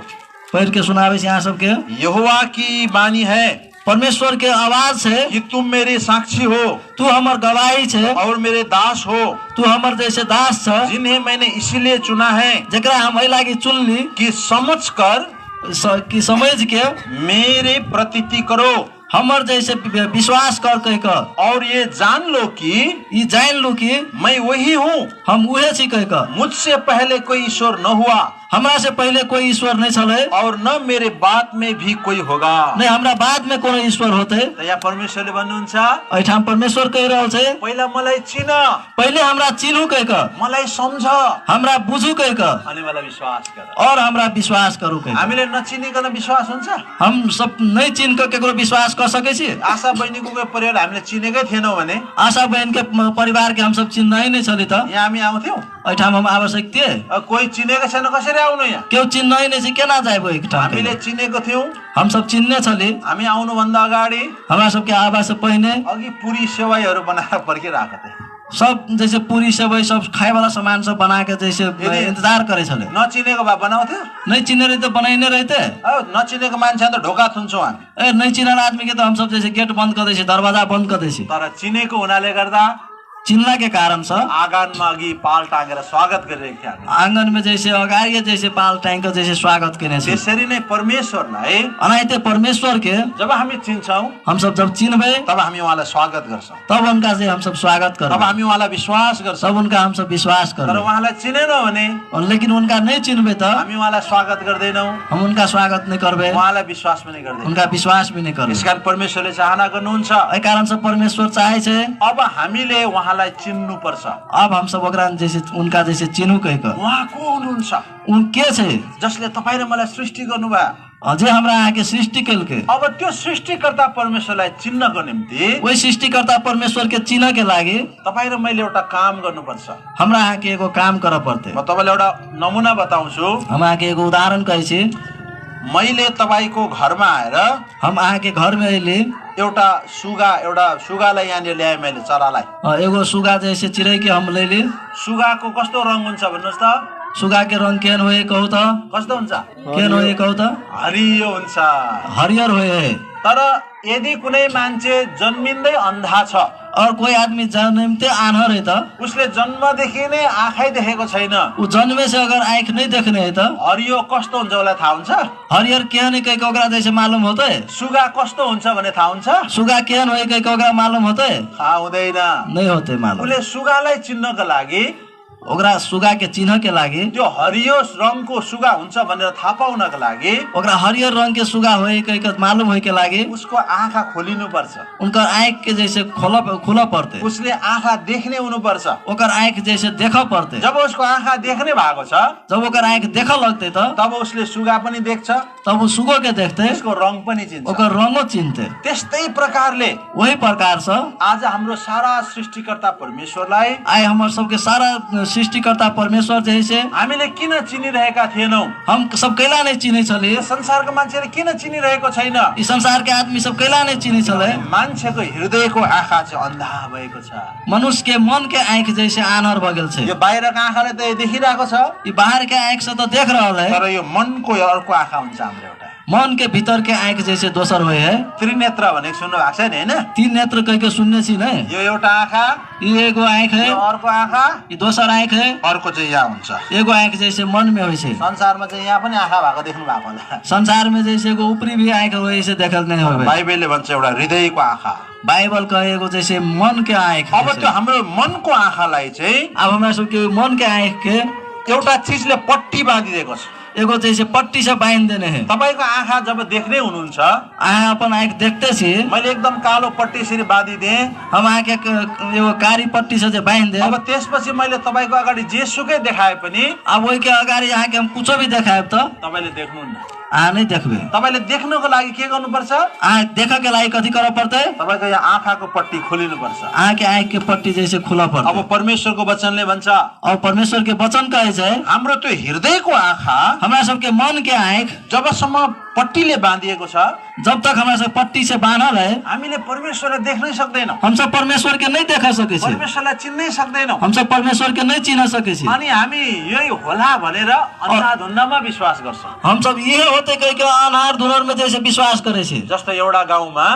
पढ़ के सुनावे यहाँ सबके। यहोवा की बानी है, परमेश्वर के आवाज है कि तुम मेरे साक्षी हो, तू हमर गवाही छे, और मेरे दास हो, तू हमर जैसे दास छ, जिन्हें मैंने इसीलिए चुना है जकरा हम एहि लागी चुन ली कि समझकर कि समझ के मेरे प्रतीति करो, हमर जैसे विश्वास कर कह क, और ये जान लो कि ये जान लो कि मैं वही हूँ, हम उहे छी कह क। मुझसे पहले कोई ईश्वर न हुआ, हमरा से पहले कोई ईश्वर नहीं छले, और न मेरे बाद में भी कोई होगा। नहीं हमरा बाद में कोनो ईश्वर होते। त यहाँ परमेश्वरले भन्नुहुन्छ, एठाम परमेश्वर कह रहल छे, पहिला मलाई चिन, पहले हमरा चिन्हू कह क, मलाई सम्झ, हमरा बुझू कह क, अनि मलाई विश्वास गर। और हमरा विश्वास करू कह क। हामीले नचिनिकन विश्वास हुन्छ? हम सब नहीं चिन्ह के केकरो विश्वास कर सके छी? आशा बहिनीको परिवार हामीले चिनेकै थिएनौँ भने आशा बहन के परिवार के हम सब चिन्ह ही नहीं छली त यहाँ हामी आउँथ्यौँ? एठाम हम आवश्यक थिए? कोही चिनेको छैन, कसरी आउनु यहाँ? केहू चिन्ह ही नहीं छी, केना जाइबो एक ठाम? हामीले चिनेको थियौँ, हम सब चिन्ने छली। हामी आउनुभन्दा अगाडि हमरा सबके आवा से पहिने अघि पुरी सेवाईहरू बनाएर पर्खिरहेको थिए। सब जैसे पूरी सेवई सब खाए वाला सामान सब बना के जैसे इंतजार करे छले। नचिनेको भए बनाउँथ्यो? नहीं चिने रहे तो बनाई नहीं रहते। नचिनेको मान्छे त ढोका थुन्छौँ हामी। नहीं चिनल आदमी के तो हम सब जैसे गेट बंद कर दे, दरवाजा बंद कर दे। तर चिनेको हुनाले गर्दा चिन्ला के कारण से आँगनमा अघि पाल टाँगेर स्वागत गरिरहेको थियो हामी। आंगन में जैसे अगाडि जैसे पाल टांग जैसे स्वागत करने से। त्यसरी नै परमेश्वरलाई अनाइते परमेश्वर के जब हामी चिन्छौँ हम सब जब चिन्हबे तब हामी उहाँलाई स्वागत गर्छौँ, तब उनका से हम सब स्वागत तब कर, हामी उहाँलाई विश्वास गर्छौँ। तब उनका हम सब विश्वास तर कर। उहाँलाई चिनेनौँ भने लेकिन उनका नहीं चिन्हबे तो हामी उहाँलाई स्वागत गर्दैनौँ, हम उनका स्वागत नहीं करबे, उहाँलाई विश्वास पनि गर्दैनौँ। उनका विश्वास भी नहीं करबे। यसकारण परमेश्वरले चाहना गर्नुहुन्छ ए कारण से परमेश्वर चाहे छे अब हामीले उहाँलाई चिन्नु पर्छ। अब हम सब ओकरा जैसे उनका जैसे चिन्हू कह कर उहाँ को हुनुहुन्छ उन के छे जसले तपाईँ र मलाई सृष्टि गर्नुभयो। अझै हमरा आके सृष्टि कैलके। अब त्यो सृष्टिकर्ता परमेश्वरलाई चिन्नको निम्ति वही सृष्टिकर्ता परमेश्वर के चिन्ह के लागि तपाईँ र मैले एउटा काम गर्नुपर्छ। हमरा आके एगो काम कर पड़ते। म तपाईँलाई एउटा नमुना बताउँछु। हम आके एगो उदाहरण कहे छी। मैले तपाईँको घरमा आएर हम आके घर में अइली, एउटा सुगालाई यहाँनिर ल्याएँ मैले, चरालाई। एगो सुगा जैसे चिड़ै के हम ले ली। सुगाको कस्तो रङ हुन्छ भन्नुहोस् त? सुगा के रंग केन होए कहू तो? कस्तो हुन्छ? केन होए कहू तो? हरियो हुन्छ, हरियर होए। तर यदि कुनै मान्छे जन्मिँदै अन्धा छ और कोई आदमी जन्मते आन्हर है तो उसले जन्मदेखि नै आँखै देखेको छैन, उ जन्मे से अगर आँख नहीं देखने है तो हरियो कस्तो हुन्छ उसलाई थाहा हुन्छ? हरियर केहन कह के ओकरा जैसे मालूम होते? सुगा कस्तो हुन्छ भने थाहा हुन्छ? सुगा केहन होए कह के ओकरा मालूम होते? थाहा हुँदैन। नहीं होते मालूम। उसले सुगालाई चिन्नको लागि ओकरा सुगा के चिन्ह के लागि त्यो हरियो रङको सुगा हुन्छ भनेर थाहा पाउनको लागि ओकरा हरियर रंग के सुगा होए कह के मालूम होए के लागि उसको आँखा खोलिनु पर्छ, उनका आँख के जैसे खुला पड़ते, उसले आँखा देख्ने हुनुपर्छ। ओकर आँख जैसे देख पड़ते। जब उसको आँखा देख्ने भएको छ जब ओकर आँख देख लगते तो तब उसले सुगा पनि देख्छ, तब वो सुगो के देखते, त्यसको रङ पनि चिन्छ। ओकर रंगो चिन्हते। त्यस्तै प्रकारले वही प्रकार से आज हाम्रो सारा सृष्टिकर्ता परमेश्वरलाई आए हमार सबके सारा सृष्टिकर्ता परमेश्वर जैसे हामीले किन चिनिरहेका थिएनौँ? हम सब कैला नहीं चिने छले? यो संसारको मान्छेले किन चिनिरहेको छैन? ई संसार के आदमी सब कैला नहीं चिने छले? मान्छेको हृदयको आँखा चाहिँ अन्धा भएको छ। मनुष्य के मन के आँख जैसे आन्हर भगेल छे। यो बाहिरको आँखाले त देखिरहेको छ, ई बाहर के आँख से तो देख रहल है, तर यो मनको अर्को आँखा हुन्छ हाम्रो एउटा। मन के भीतर के आँख जैसे दोसर हुए है। त्रिनेत्र भनेको सुन्नु भएको छ नि हैन? तीन नेत्र कह के सुनने छी नहीं? यो एउटा आँखा, ये एगो आँख है, यो अर्को आँखा, ये दोसर आँख है, अर्को चाहिँ यहाँ हुन्छ। एगो आँख जैसे मन में होय छे। संसारमा चाहिँ यहाँ पनि आँखा भएको देख्नु भएको होला। संसार में जैसे एगो ऊपरी भी आँख होय से देखल नहीं होवे। बाइबलले भन्छ एउटा हृदयको आँखा। बाइबल कहेको जैसे मन के आँख। अब त्यो हाम्रो मनको आँखालाई चाहिँ अब हमरा सबके मन के आँख के एउटा चिजले पट्टी बाँधिदिएको छ। एगो जैसे पट्टी से बांध देने हैं। तपाईको आँखा जब देख्ने हुनुहुन्छ, आँखा अपन आँख देखते छी, मैले एकदम कालो पट्टी यसरी बाँधिदिएँ, हम आँख एगो कारी पट्टी से बांध दे। अब त्यसपछि मैले तपाईको अगाडि जे सुकै देखाए पनि अब वही के अगाडि आँख हम कुछ भी देखाए तो तपाईले देख्नुहुन्न। नहीं देखबे। तपाईले देख्नको लागि के गर्नुपर्छ? आँख देख के लागि कथी कर पड़ते? तपाईको यहाँ आँखाको पट्टी खोलिनु पर्छ। आँख के पट्टी जैसे खुला पड़ता। अब परमेश्वरको वचनले भन्छ, और परमेश्वर के वचन कहे छै हाम्रो त्यो हृदयको आँखा हमरा सबके मन के आँख जबसम्म पट्टीले बाँधिएको छ, जब तक हमरा सब पट्टी से बांधल है, हामीले परमेश्वरलाई देख्नै सक्दैनौँ। हम सब परमेश्वर के नहीं देख सके छी, परमेश्वरलाई चिन्नै सक्दैनौँ। हम सब परमेश्वर के नहीं चिन्ह सके छी। अनि हामी यही होला भनेर अन्धाधुन्दामा विश्वास गर्छौँ। हम सब ये होते कह के अनार धुनर में जैसे विश्वास करे छी। जस्तो एउटा गाउँमा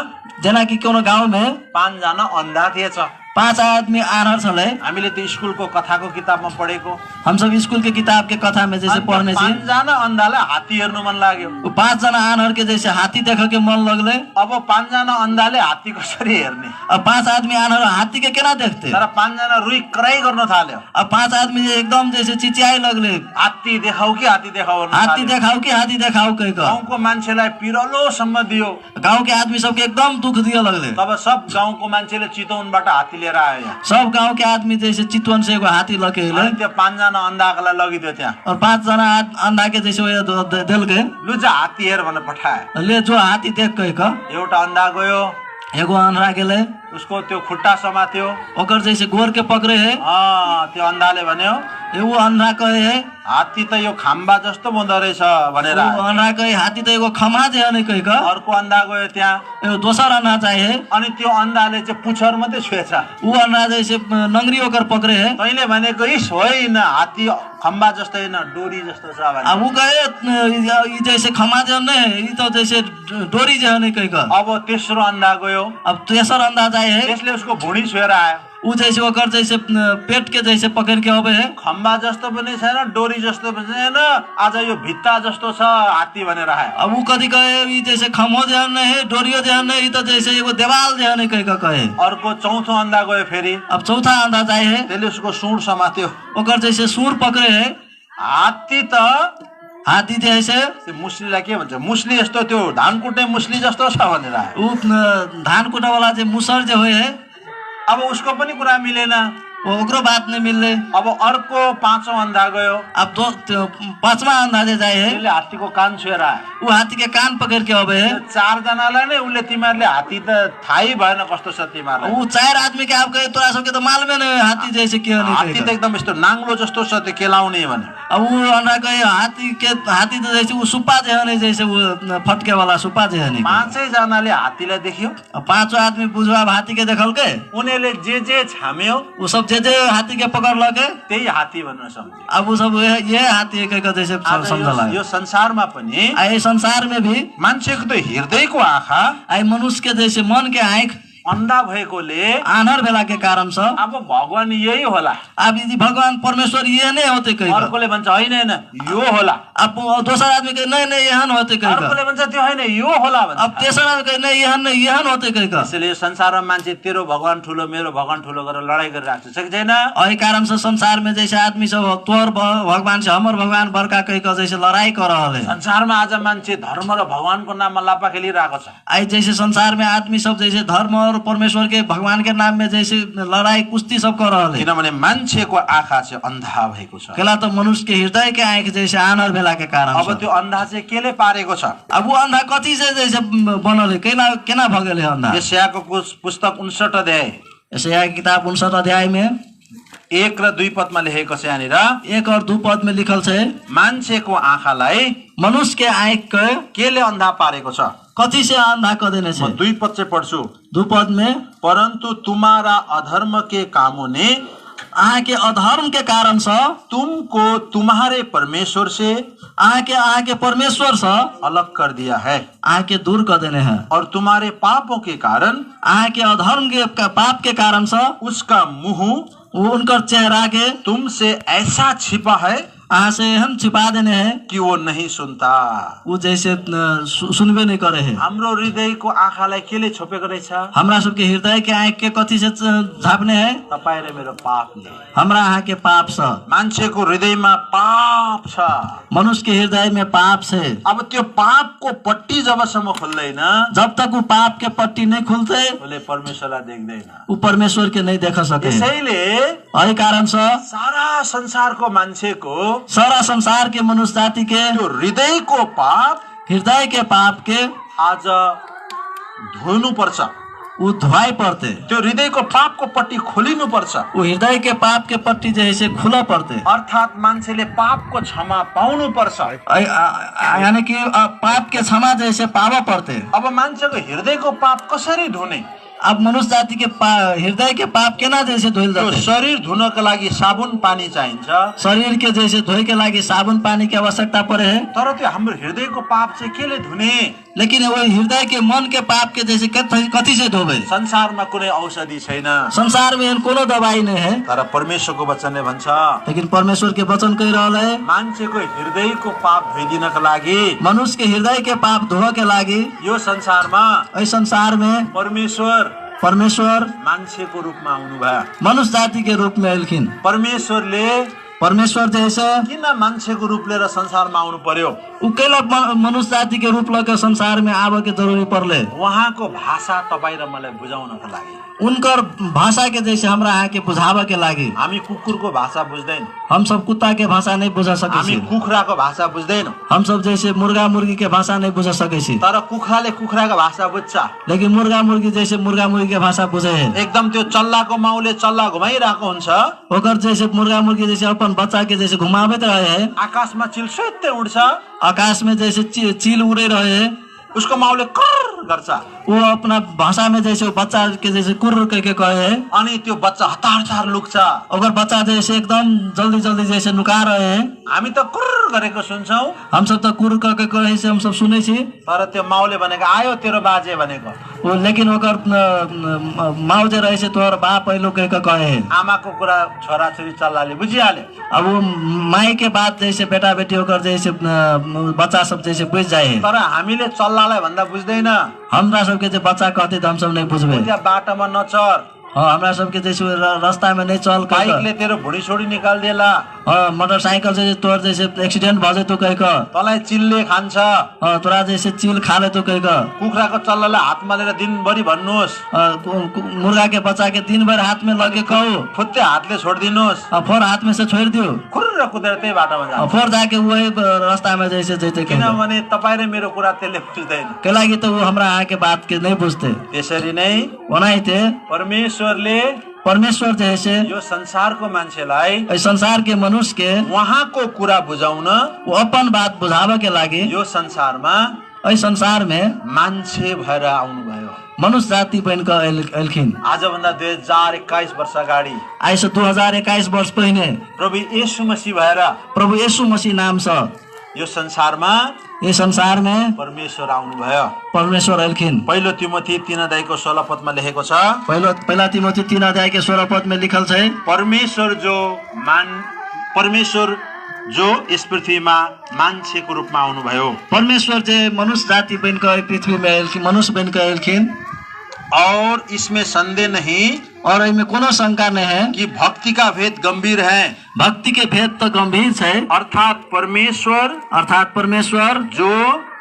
जना कि कोनो गाउँ में 5 जना अन्धा थिएछ। 5 आदमी आन्हर छले। हामीले त्यो स्कुलको कथाको किताबमा पढेको। हम सब स्कूल के किताब के कथा में जैसे पढ़ने छी। 5 जना अन्धालाई हात्ती हेर्नु मन लाग्यो। 5 जना आन्हर के जैसे हाथी देख के मन लगले। अब 5 जना अन्धाले हात्ती कसरी हेर्ने? अब 5 आदमी आन्हर हाथी के केना देखते? तर 5 जना रुई कराई गर्न थाल्यो। अब 5 आदमी एकदम जैसे चिचियाई लगले, हात्ती देखाऊ कि हात्ती देखाऊ गर्न हाथी देखाऊ कि हाथी देखाऊ कह के। गाउँको मान्छेलाई पिरलोसम्म दियो। गाउँ के आदमी सबके एकदम दुख दिए लगले। तब सब गाउँको मान्छेले चितवनबाट हात्ती लिएर आयो यहाँ। सब गाउँ के आदमी जैसे चितवन से एगो हाथी लकेले। त्यो 5 जना अन्धाकोलाई लगिदियो त्यहाँ। और 5 जना अंधा के जैसे दिल के लु जा हात्ती हेर भनेर पठाए। ले जो हाथी देख कह एउटा अन्धा गयो, एगो अन्हरा गेले, उसको त्यो खुट्टा समात्यो। ओकर जैसे गोर के पकड़े है। त्यो अन्धाले भन्यो ऊ अन्धा कहे हात्ती त यो खाम्बा जस्तो हुँदो रहेछ भनेर ऊ अन्धा कहे हाथी त एगो खमा जे हने कहि क अर्को अन्धा गयो त्यहाँ एगो दोसर अन्धा चाहे अनि त्यो अन्धाले चाहिँ पुच्छर मात्रै छुएछ ऊ अन्धा जैसे नंगरी होकर पकड़े है तैँले भनेको इस होइन हात्ती खम्बा जस्तो होइन डोरी जस्तो छ भने अब ऊ कहे ई जैसे खमा जे हने ई तो जैसे डोरी जे हने कहि क अब तेस्रो अन्धा गयो अब तेसर अन्धा चाहे है त्यसले उसको भुँडी छुएर आयो ऊ जैसे ओकर जैसे पेट के जैसे पकड़ के अबे है खम्बा जस्तो पनि छैन डोरी जस्तो पनि छैन आज यो भित्ता जस्तो छ हात्ती भनेर आयो अब ऊ कथी कहे ई जैसे खमो जे हने है डोरियो जे हने ई तो जैसे एगो देवाल जे हने कहि क कहे अर्को चौथो अन्धा गयो फेरि अब चौथा अन्धा चाहे है त्यसले उसको सुँड समात्यो ओकर जैसे सुर पकड़े है हात्ती त हाथी जैसे त्यो मुस्लीलाई के भन्छ मुस्ली यस्तो त्यो धान कुट्ने मुस्ली जस्तो छ भनेर आयो ऊ धान कुटा वाला जे मुसर जे होए है अब उसको पनि कुरा मिलेन ओकरो बात नहीं मिलले अब अर्को पाँचौं अन्धा गयो अब पांचवा अन्धा जे जाए है त्यसले हात्तीको कान छुएर आयो ऊ हाथी के कान पकड़ के अबे है चारजनालाई नै उसले तिमीहरूले हात्ती त थाहै भएन कस्तो छ तिमीहरूलाई ऊ चार आदमी के आप कहे तोरा सबके तो मालूम नहीं हाथी जैसे के हात्ती त एकदम यस्तो नाङ्लो जस्तो छ त्यो केलाउने भने अब ऊ अन्धा कहे हाथी तो जैसे ऊ सुप्पा जे हने जैसे ऊ फटके वाला सुप्पा जे हने पाँचैजनाले हात्तीलाई देख्यो पांचों आदमी बुझवा हाथी के देखल के उनीहरूले जे छाम्यो वो सब जे हाथी के पकड़ लगे त्यही हात्ती भनेर सम्झ्यो अब वो सब ये हाथी एक जैसे समझला यो संसारमा पनि आई संसार में भी मान्छेको त हृदयको आँखा आई मनुष्य के जैसे मन के आँख अन्धा भएकोले आनर भेला के कारण छ अब भगवान यही होला अब यदि भगवान परमेश्वर ये नहीं होते कहीं अर्कोले भन्छ होइन होइन यो होला अब दोसर आदमी के नहीं नहीं यहन होते कहीं अर्कोले भन्छ त्यो होइन यो होला भन्छ अब तेसर आदमी के नहीं यहन होते कहीं त्यसैले संसारमा मान्छे तेरो भगवान ठुलो मेरो भगवान ठुलो गरेर लडाई गरिरहेको छ कि छैन यही कारण से संसार में जैसे आदमी सब तोर भगवान से हमर भगवान बड़का कहीं का जैसे लड़ाई कर रहा है संसारमा आज मान्छे धर्म र भगवानको नाममा लापा खेलिरहेको छ आई जैसे संसार में आदमी सब जैसे धर्म और परमेश्वर के भगवान के नाम में जैसे लड़ाई कुश्ती सब कर रहा है किनभने मान्छेको आँखा चाहिँ अन्धा भएको छ केला तो मनुष्य के हृदय के आँख जैसे आनर भेला के कारण अब त्यो अन्धा चाहिँ केले पारेको छ अब वो अंधा कथी से जैसे बनल है केना भगल है अंधा यशायाको पुस्तक 59 अध्याय यशाया की किताब 59 अध्याय में 1 र 2 पदमा लेखेको छ यहाँनिर 1 और 2 पद में लिखल है मान्छेको आँखालाई मनुष्य के आँख के केले अन्धा पारेको छ कथी से अंधा कर देने से 2 पद चाहिँ पढ्छु 2 पद में परंतु तुम्हारा अधर्म के कामों ने आहाँ के अधर्म के कारण से तुमको तुम्हारे परमेश्वर से आहाँ के परमेश्वर से अलग कर दिया है आहाँ के दूर कर देने हैं और तुम्हारे पापों के कारण आहाँ के अधर्म के पाप के कारण से उसका मुंह उनका चेहरा के तुमसे ऐसा छिपा है आहाँ से हम छिपा देने हैं कि वो नहीं सुनता वो जैसे सुनबे नहीं करे है हाम्रो हृदयको आँखालाई केले छोपेको रहेछ हमरा सबके हृदय के आँख के कथी से झापने है तपाईँ र मेरो पापले हमरा आहाँ के पाप छ मान्छेको हृदयमा पाप छ मनुष्य के हृदय में पाप से अब त्यो पापको पट्टी जबसम्म खुल्दैन जब तक वो पाप के पट्टी नहीं खुलते उसले परमेश्वरलाई देख्दैन वो परमेश्वर के नहीं देख सके त्यसैले यही कारण से सारा संसारको मान्छेको सारा संसार के मनुष्य जाति के त्यो हृदयको पाप हृदय के पाप के आज धोनु पर्छ वो धुआई पड़ते त्यो हृदयको पापको पट्टी खोलिनु पर्छ वो हृदय के पाप के पट्टी जैसे खुला पड़ते अर्थात मान्छेले पापको क्षमा पाउनु पर्छ यानी कि पाप के क्षमा जैसे पावा पड़ते अब मान्छेको हृदयको पाप कसरी धुने अब मनुष्य जाति के हृदय के पाप केना जैसे धोइल जाते शरीर धुनका लागि साबुन पानी चाहिन्छ शरीर के जैसे धोए के लागि साबुन पानी की आवश्यकता पड़े है तर त्यो हाम्रो हृदयको पाप चाहिँ केले धुने लेकिन वो हृदय के मन के पाप के जैसे कथी से धोबे संसारमा कुनै औषधि छैन संसार में कोनो दवाई नहीं है तर परमेश्वरको वचनले भन्छ लेकिन परमेश्वर के वचन कह रहा है मान्छेको हृदयको पाप धोइदिनका लागि मनुष्य के हृदय के पाप धोए के लागि यो संसारमा इस संसार में परमेश्वर मान्छेको रूपमा आउनुभयो मनुष्य जाति के रूप में आइलखिन परमेश्वरले परमेश्वर जैसे किन मान्छेको रूप लिएर संसारमा आउनु पर्यो उकेला मनुष्य जाति के रूप लगे संसार में आवे के जरूरी पड़ले उहाँको भाषा तपाईँ र मलाई बुझाउनको लागि। उनकर भाषा के जैसे हमरा यहाँ के बुझावे के लागी। हामी कुकुरको भाषा बुझ्दैन, हम सब कुत्ता के भाषा नहीं बुझा सके हामी छी। कुखुराको भाषा बुझ्दैनौँ, हम सब जैसे मुर्गा मुर्गी के भाषा नहीं बुझा सके छी। तर कुखुराले कुखुराको भाषा बुझ्छ। लेकिन मुर्गा मुर्गी जैसे मुर्गा मुर्गी के भाषा बुझे है। एकदम त्यो चल्लाको माउले चल्ला घुमाइरहेको हुन्छ, ओकर जैसे मुर्गा मुर्गी जैसे अपन बच्चा के जैसे घुमावत रहे है। आकाशमा चिलसुत्तै उड्छ, आकाश में जैसे चील उड़े रहे है। उसको माउले कर गर्छ, वो अपना भाषा में जैसे बच्चा के जैसे कुर्र करके कहे है। अनि त्यो बच्चा हतार हतार लुक्छ। अगर बच्चा जैसे एकदम जल्दी जल्दी जैसे नुका रहे है। हामी त कुर्र गरेको सुन्छौँ, हम सब तो कुर्र करके कहे से हम सब सुने छी। तर त्यो माउले भनेको आयो तेरो बाजे भनेको। वो लेकिन ओकर माउ जे रहे से तोहर बाप पहिलो कह के कहे है। आमाको कुरा छोरा छोरी चल्लाले बुझिहाल्यो। अब वो माई के बात जैसे बेटा बेटी होकर जैसे बच्चा सब जैसे बुझ जाए है। तर हामीले चल्लालाई भन्दा बुझ्दैन। हमरा सबके जो बच्चा कहते तो हम सब नहीं बुझबे। त्यहाँ बाटोमा नचर, हाँ हमरा सबके जैसे रास्ता में नहीं चल कह बाइकले तेरो भुँडी छोडी निकाल देला, हाँ मोटरसाइकिल से तोर जैसे एक्सीडेंट भजे तो कह का तँलाई चिलले खान्छ। हाँ तोरा जैसे चील खा ले तो कह का कुखुराको चल्लालाई हातमा लिएर दिनभरि भन्नुहोस्, मुर्गा के बच्चा के दिन भर हाथ में लगे कहो फुत्ते हातले छोडिदिनुहोस्, फोर हाथ में से छोड़ दियो खुर्र कुदेर त्यही बाटोमा जान्छ। फोर जाके वही रास्ता में जैसे जैसे किनभने तपाईँ र मेरो कुरा त्यसले बुझ्दैन। के लागि तो वो हमरा आके बात के नहीं बुझते। त्यसरी नै वनाई थे परमेश्वरले परमेश्वर जैसे यो संसारको मान्छेलाई इस संसार के मनुष्य के उहाँको कुरा बुझाउन वो अपन बात बुझावे के लागी यो संसारमा इस संसार में मान्छे भएर आउनुभयो। मनुष्य जाति बन का एलखिन। आजभन्दा 2021 वर्ष अगाडि आइस 2021 वर्ष पहिने प्रभु येशू मसीह भएर प्रभु येशू मसीह नाम से यो संसारमा ये संसार में परमेश्वर आउनुभयो। परमेश्वर एलखिन। पहिलो तिमोथी 3 अध्यायको 16 पदमा लेखेको छ, पहला तिमोथी 3 अध्याय के 16 पद में लिखल है, परमेश्वर जो इस पृथ्वीमा मान्छेको रूपमा आउनुभयो। परमेश्वर जे मनुष्य जाति बनकर पृथ्वी में एलखिन, मनुष्य बनकर एलखिन। और इसमें संदेह नहीं और इनमें कोनो शंका नहीं है कि भक्ति का भेद गंभीर है। भक्ति के भेद तो गंभीर है, अर्थात परमेश्वर जो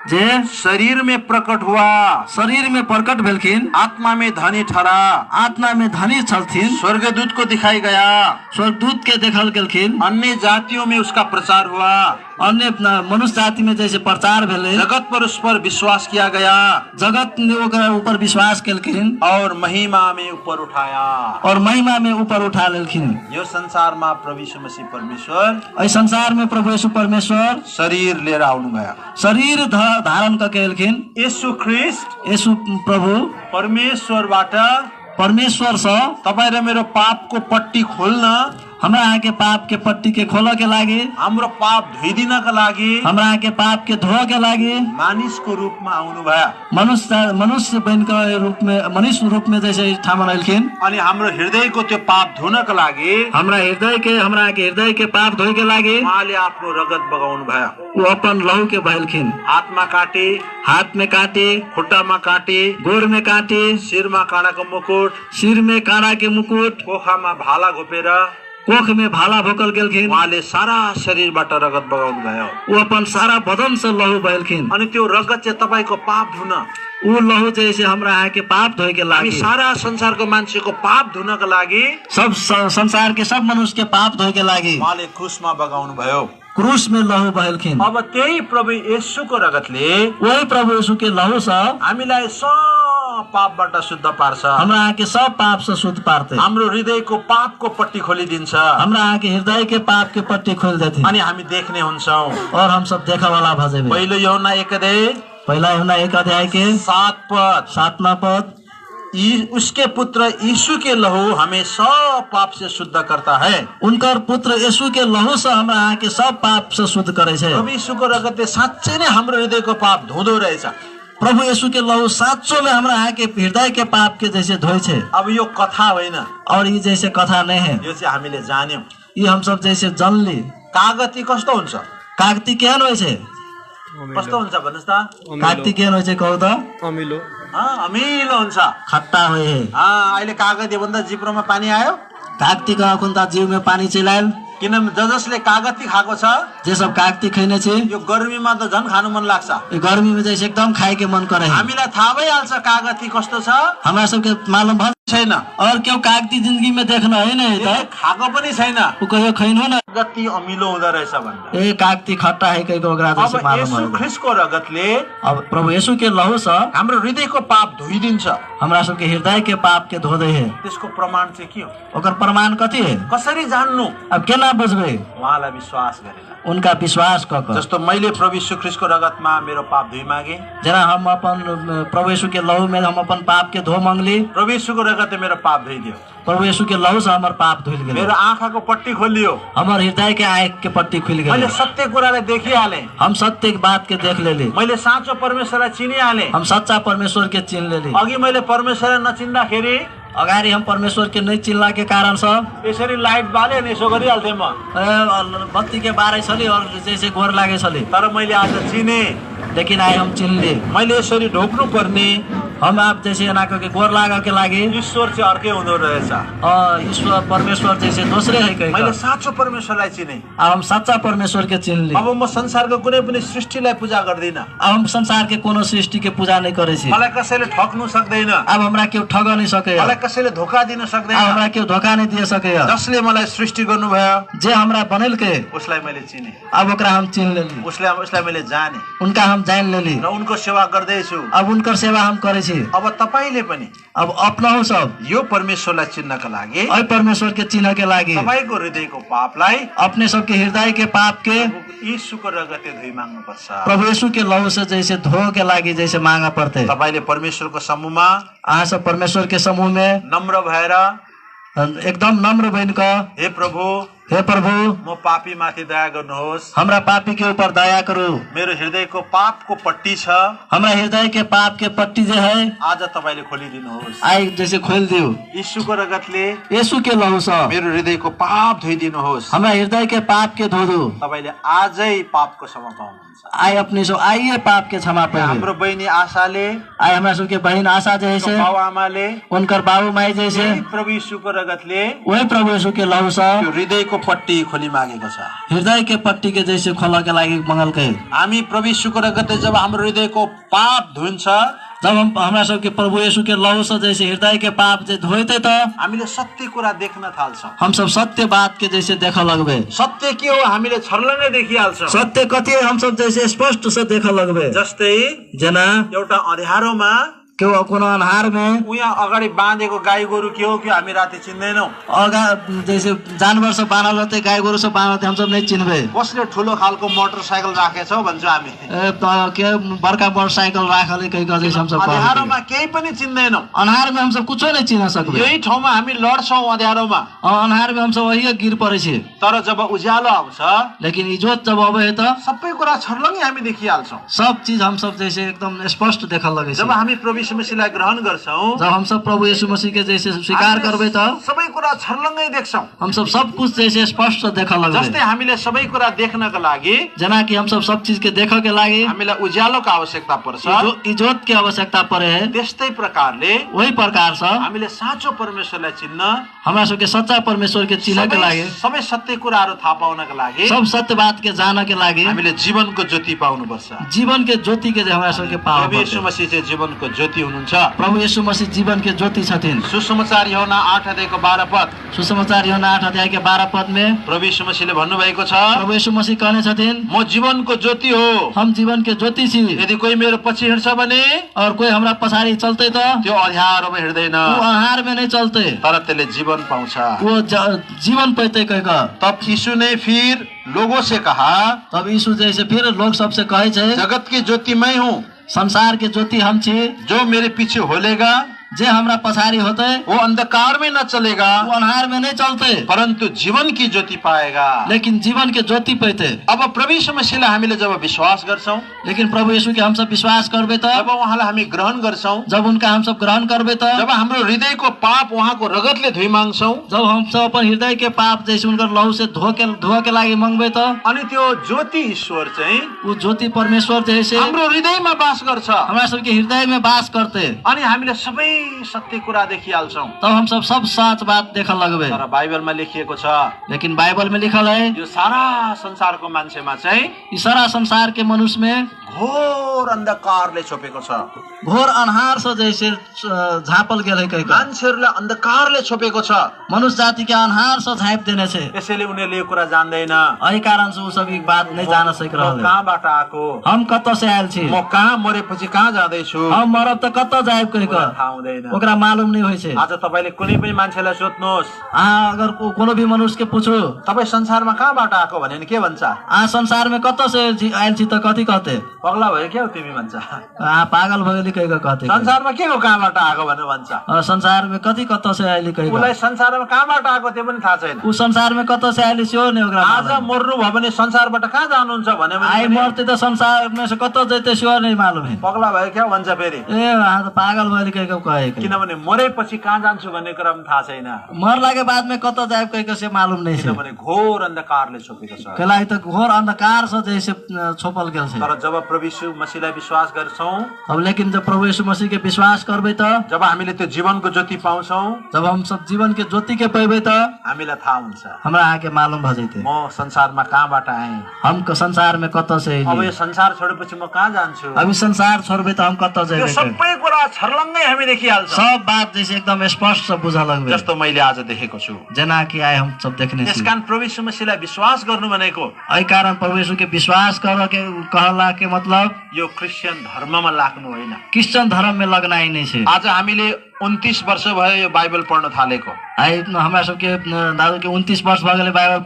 जे शरीर में प्रकट हुआ, शरीर में प्रकट भेलखिन, आत्मा में धनी ठहरा, आत्मा में धनी छलथिन, स्वर्गदूत को दिखाई गया, स्वर्गदूत के देखल गेलखिन, अन्य जातियों में उसका प्रचार हुआ, अन्य मनुष्य जाति में जैसे प्रचार भेले, जगत पर उस पर विश्वास किया गया, जगत ने ओकरा ऊपर विश्वास केलखिन और महिमा में ऊपर उठाया, और महिमा में ऊपर उठा लेलखिन। यो संसारमा प्रभु यीशु मसीह परमेश्वर इस संसार में प्रभु यीशु परमेश्वर शरीर लिएर आउनु भयो। शरीर धारण करके एलखिन। यीशु ख्रीष्ट यीशु प्रभु परमेश्वरबाट परमेश्वर से तपाईँ र मेरो पापको पट्टी खोल्न, हमरा यहाँ के पाप के पट्टी के खोल के लागे, हाम्रो पाप धोइदिनका लागि, हमरा यहाँ के पाप के धो के लागे मानिसको रूपमा आउनु भयो। मनुष्य बनको रूप में, मनुष्य रूप में जैसे ठाम आइलखिन। अनि हाम्रो हृदयको त्यो पाप धुनका लागि, हमरा हृदय के पाप धोए के लागे उहाँले आफ्नो रगत बगाउनु भयो। वो अपन लहू के बहलखिन। हातमा काटे, हाथ में काटे, खुट्टामा काटे, गोड़ में काटे, शिरमा काँडाको मुकुट, सिर में काँडा के मुकुट, कोखामा भाला घोपेर कोख में भाला भोकल गेलखिन। उहाँले सारा शरीरबाट रगत बगाउनु भयो। वो अपन सारा बदन से लहू बहलखिन। अनि त्यो रगत चाहिँ तपाईको पाप धुन, वो लहू जैसे हमरा यहाँ के पाप धोए के लागे, सारा संसारको मान्छेको पाप धुनका लागि, सब संसार के सब मनुष्य के पाप धोए के लागे उहाँले क्रुसमा बगाउनु भयो। क्रूस में लहू बहलखिन। अब त्यही प्रभु येशूको रगतले, वही प्रभु यीशु के लहू से हामीलाई सब पापबाट शुद्ध पार्छ। हमरा यहाँ के सब पाप से शुद्ध पार्थे। हाम्रो हृदयको पापको पट्टी खोलिदिन्छ। हमरा यहाँ के हृदय के पाप के पट्टी खोल देथे। अनि हामी देख्ने हुन्छौँ। और हम सब देखा वाला भजेबे। पहिलो यूहन्ना 1 अध्याय, पहला यूहन्ना 1 अध्याय के 7 पद, 7वां पद, उसके पुत्र यीशु के लहू हमें सब पाप से शुद्ध करता है। उनकर पुत्र यीशु के लहू से हमरा यहाँ के सब पाप से शुद्ध करे छे। प्रभु यीशुको रगतले साँच्चै नै हाम्रो हृदयको पाप धुँदो रहेछ। प्रभु यीशु के लहू साँचो में हमरा यहाँ के हृदय के पाप के जैसे धोए छे। अब यो कथा होइन, और ये जैसे कथा नहीं है, यो चाहिँ हामीले जान्यौं। ये हम सब जैसे जानली। कागती कस्तो हुन्छ? कागती केहन होइ छे? कस्तो हुन्छ भन्नुस् त? कागती केहन होइ छे कहू त? अमिलो। अमिलो हुन्छ, खट्टा होइ है। अहिले कागती भन्दा जिब्रोमा पानी आयो, कागती का कुंता जीव में पानी चिलायल, किन जसले कागती खाएको छ जे सब कागती खैने छे यो गर्मीमा त झन् खानु मन लाग्छ। ये गर्मी में जैसे एकदम खाए के मन करे है। हामीलाई थाहा भइहाल्छ कागती कस्तो छ हमरा सबके मालूम भन्छ छैन। और क्यों कागती जिंदगी में देखना है नहीं यसले तो खाएको पनि छैन। वो कहियो खैनो न कागती अमिलो हुँदो रहेछ भन्ने। ए कागती खट्टा है कहीं को ओकरा जैसे अब मालूम येशू है। ख्रीष्टको रगतले अब प्रभु यीशु के लहू से हाम्रो हृदयको पाप धोइदिन्छ। हमरा सबके हृदय के पाप के धो दे है। त्यसको प्रमाण चाहिँ के हो? ओकर प्रमाण कथी है? कसरी जान्नु? अब केना बुझबे? उहाँलाई विश्वास गरेर। उनका विश्वास क जस्तो मैले प्रभु यीशु ख्रीष्टको रगतमा मेरो पाप धोइ मागे, जना हम अपन प्रभु यीशु के लहू में हम अपन पाप के धो मांगली, प्रभु यीशुको रगतले मेरो पाप धोइदियो। प्रभु यीशु के लहू से हमार पाप धुल मेरो गेल, आँखाको पट्टी खोलियो। हमार हृदय के आँख के पट्टी खुल मैले गए, सत्य कुरालाई देखिहालेँ। हम सत्य की बात के देख लेली, मैले साँचो परमेश्वरलाई चिनिहालेँ। हम सच्चा परमेश्वर के चिन लेली। अघि मैले परमेश्वरलाई नचिन्दाखेरि अगाडि हम परमेश्वर के नहीं चिन्ला के कारण से यसरी लाइट बाले अनि यसो गरिहाल्थेँ म। बत्ती के बारे छली और जैसे घोर लागे छली, तर मैले आज चिने। लेकिन आए हम चिन ली। मैले यसरी ढोक्नु पर्ने हम आप जैसे नाको के गोर लागा के लागे ईश्वर चाहिँ अर्कै हुँदो रहेछ। ईश्वर परमेश्वर जैसे दूसरे है कहीं मैले का। साँचो परमेश्वरलाई चिने। अब हम सच्चा परमेश्वर के चिन ली। अब म संसारको कुनै पनि सृष्टिलाई पूजा गर्दिनँ। अब हम संसार के कोनो सृष्टि के पूजा नहीं करे छी। मलाई कसैले ठग्नु सक्दैन। अब हमरा क्यों ठग नहीं सके, मलाई कसैले धोका दिन अब सक्दैन। हमरा क्यों धोखा नहीं दिए सके। जसले मलाई सृष्टि गर्नुभयो जे हमरा बनल के उसलाई मैले चिने। अब ओकरा हम चिन लेली, उसलाई मैले जाने उनका हम जान लेली, र उनको सेवा गर्दैछु। अब उनकर सेवा हम करे छी। अब तपाईले पनि अब अपनाऊ सब यो परमेश्वरलाई चिन्नका लागि और परमेश्वर के चिन्ह के लागे तपाईको हृदयको पापलाई अपने सबके हृदय के पाप के यीशुको रगतले धोइ माग्नुपर्छ। प्रभु यीशु के लहू से जैसे धो के लागे जैसे मांगा पड़ते। तपाईले परमेश्वरको समूहमा आज सब परमेश्वर के समूह में नम्र भएर एकदम नम्र बन का, हे प्रभु हे प्रभु म पापी माथि दया गर्नुहोस्। हमरा पापी के ऊपर दया करो। मेरो हृदयको पापको पट्टी छ, हमरा हृदय के पाप के पट्टी जो है आज तपाईले खोलिदिनुहोस्। आई जैसे खोल दियो यीशुको रगतले यीशु के लहू से मेरो हृदयको पाप धोइदिनुहोस्। हमरा हृदय के पाप के धो दो। तपाईले आजै पापको क्षमा पाउनुहुन्छ। आए अपने सो आइए पाप के क्षमा पाइए। हाम्रो बहिनी आशाले, आए हमरा सबके बहन आशा जैसे, बाबु आमाले उनकर बाबू माई जैसे यही प्रभु यीशुको रगतले वही प्रभु यीशु के लहू से त्यो हृदयको पट्टी खोली मागेको छ। हृदय के पट्टी के जैसे खोला के लागे मंगल के। हामी प्रभु यीशुको रगतले जब हाम्रो हृदयको पाप धुन्छ, जब हम हमरा सबके प्रभु यीशु के लहू से जैसे हृदय के पाप जे धोते तो हामीले सत्य कुरा देख्न थाल्छौँ। हम सब सत्य बात के जैसे देख लगबे। सत्य के हो हामीले छर्लङ्गै देखिहाल्छौँ। सत्य कथी है हम सब जैसे स्पष्ट से देख लगबे। जस्तै जना एउटा अँध्यारोमा क्यों कोनो अनहार में उहाँ अगाडि बाँधेको गाई गोरु के हो कि हामी राति चिन्दैनौँ। अगा जैसे जानवर से बांधल रहते, गाय गोरु से बांधल रहते, हम सब नहीं चिन्हबे। कसले ठुलो खालको मोटरसाइकल राखेछ भन्छौँ हामी। के बड़का मोटरसाइकल राखले कहीं का जैसे हम सब अँध्यारोमा केही पनि चिन्दैनौँ। अनहार में हम सब कुछ नहीं चिन्ह सकबे। यही ठाउँमा हामी लड्छौँ अँध्यारोमा। अनहार में हम सब वही गिर पड़े छे। तर जब उज्यालो आउँछ लेकिन इज्जत जब आवे है तो सबै कुरा छर्लङ्गै हामी देखिहाल्छौँ। सब चीज हम सब जैसे एकदम स्पष्ट देखल लगे छे। जब हामी प्रभु यीशु मसीहलाई ग्रहण गर्छौँ, जब हम सब प्रभु यीशु मसीह के जैसे स्वीकार करबे तो सबै कुरा छर्लङ्गै देख्छौँ। हम सब कुछ जैसे स्पष्ट देखल लगे। जस्तै हामीले सबै कुरा देख्नका लागि जना कि हम सब चीज के देख के लागे हामीलाई उज्यालोको आवश्यकता पर्छ। इज्जत की आवश्यकता पड़े है। त्यस्तै प्रकारले वही प्रकार से हामीले साँचो परमेश्वरलाई चिन्न, हमरा सबके सच्चा परमेश्वर के चिन्ह के लागे, सबै सत्य कुराहरू थाहा पाउनका लागि सब सत्य बात के जान के लागे हामीले जीवनको ज्योति पाउनुपर्छ। जीवन के ज्योति के हमरा सबके पाव। प्रभु यीशु मसीह चाहिँ जीवनको ज्योति हुनुहुन्छ। प्रभु यीशु मसीह जीवन के ज्योति छथिन। सुसमाचार यूहन्ना 8:12 सुसमाचार यूहन्ना 8:12 में प्रभु यीशु मसीहले भन्नुभएको छ, प्रभु यीशु मसीह कहने छथिन, म जीवनको ज्योति हो। हम जीवन के ज्योति छी। यदि कोही मेरो पछि हिँड्छ भने और कोई हमरा पछाड़ी चलते तो त्यो अँध्यारोमा हिँड्दैन, वो अनहार में नहीं चलते, तर त्यसले जीवन पाउँछ। वो जीवन पाते कहेगा। तब यीशु ने फिर लोगों से कहा, तब यीशु जैसे फिर लोग सबसे कहे छे, जगत की ज्योति मैं हूँ, संसार के ज्योति हम छी। जो मेरे पीछे होलेगा जे हमरा पछाड़ी होते वो अंधकार में न चलेगा, वो अनहार में नहीं चलते, परंतु जीवन की ज्योति पाएगा। लेकिन जीवन के ज्योति पाते। अब प्रभु यीशु मसीहलाई हामीले जब विश्वास गर्छौं, लेकिन प्रभु यीशु के हम सब विश्वास करबे तो, जब उहाँलाई हामी ग्रहण गर्छौं, जब उनका हम सब ग्रहण करबे तो, जब हाम्रो हृदयको पाप उहाँको रगतले धोइ माग्छौं, जब हम सब अपन हृदय के पाप जैसे उनकर लहू से धो के लागि मांगबे तो, अनि त्यो ज्योति ईश्वर चाहिँ वो ज्योति परमेश्वर जैसे हाम्रो हृदयमा वास गर्छ। हमरा सबके हृदय में वास करते। अनि हामीले सबै सत्य कुरा देखिहाल्छौँ। तब हम सब सच बात देखा लगबे। तर बाइबलमा लेखिएको छ लेकिन बाइबल में लिखल है यो सारा संसारको मान्छेमा चाहिँ इस सारा संसार के मनुष्य में घोर अन्धकारले छोपेको छ। घोर अन्हार से जैसे झापल गेल है कहीं मान्छेहरूलाई अन्धकारले छोपेको छ। मनुष्य जाति के अन्हार से झाँप देने से त्यसैले उनीहरूले यो कुरा जान्दैन। यही कारण से वो सब एक बात नहीं जान सक म रहा कहाँबाट आएको, हम कत से आयल छी, म कहाँ मरेपछि कहाँ जाँदैछु हम मरब त कत जाएब कहीं मलाई थाहा हुँदैन। ओकरा मालूम नहीं होय छे। आज तपाईँले कुनै पनि मान्छेलाई सोध्नुहोस् अगर कोनो भी मनुष्य के पूछो तपाईँ संसारमा कहाँबाट आएको भने के भन्छ? संसार में कत से आयल छी त कथी कहते? पगला भयो क्या हो तिमी भन्छ। पागल भएली कहीं कहते संसारमा के हो कहाँबाट आएको भनेर भन्छ। संसार में कथी कत से आयल कहीं उसलाई संसारमा कहाँबाट आएको त्यो पनि थाहा छैन। उ संसार में कत से आयल छो नि ओकरा आज मर्नु भयो भने संसारबाट कहाँ जानुहुन्छ भने आई मरते त संसार में से कत जैते छो नहीं मालूम है। पगला भयो क्या भन्छ फेरि। ए पागल भएली कहीं कहे किनभने मरेपछि कहाँ जान्छु भन्ने कुरा पनि थाहा छैन। मरला के बाद में कत जाए कहीं से मालूम नहीं है। किनभने घोर अन्धकारले छोपेको छ। कलाई त घोर अंधकार से जैसे छोपल गेल छे। तर जब प्रभु यीशु मसीहलाई विश्वास गर्छौं, अब लेकिन जब प्रभु यीशु मसीह के विश्वास करबे त जब हामीले त्यो जीवनको ज्योति पाउँछौं, जब हम सब जीवन के ज्योति के पाइबे त हामीलाई थाहा हुन्छ हमरा आके मालूम भ जैते म संसारमा कहाँबाट आएँ, हम संसार में कत से अब यो संसार छोडेपछि म कहाँ जान्छु। अभी संसार छोड़बे त हम कत यो जाबे। सबै कुरा छर्लङ्गै हामी देखिहाल्छौं। सब बात जैसे एकदम स्पष्ट से बुझा लगबे जस्तो मैले आज देखेको छु। जना कि आए हम सब देखने छी। यसकारण प्रभु यीशु मसीहलाई विश्वास गर्नु भनेको एही कारण प्रभु यीशु के विश्वास कर के कहला के मतलब यो क्रिस्चियन धर्ममा लाग्नु होइन। क्रिश्चियन धर्म में लगना ही नहीं छे। आज हामीले 29 वर्ष भयो यो बाइबल पढ्न थालेको। आई हमरा सबके दादू के 29 वर्ष भ गेले बाइबल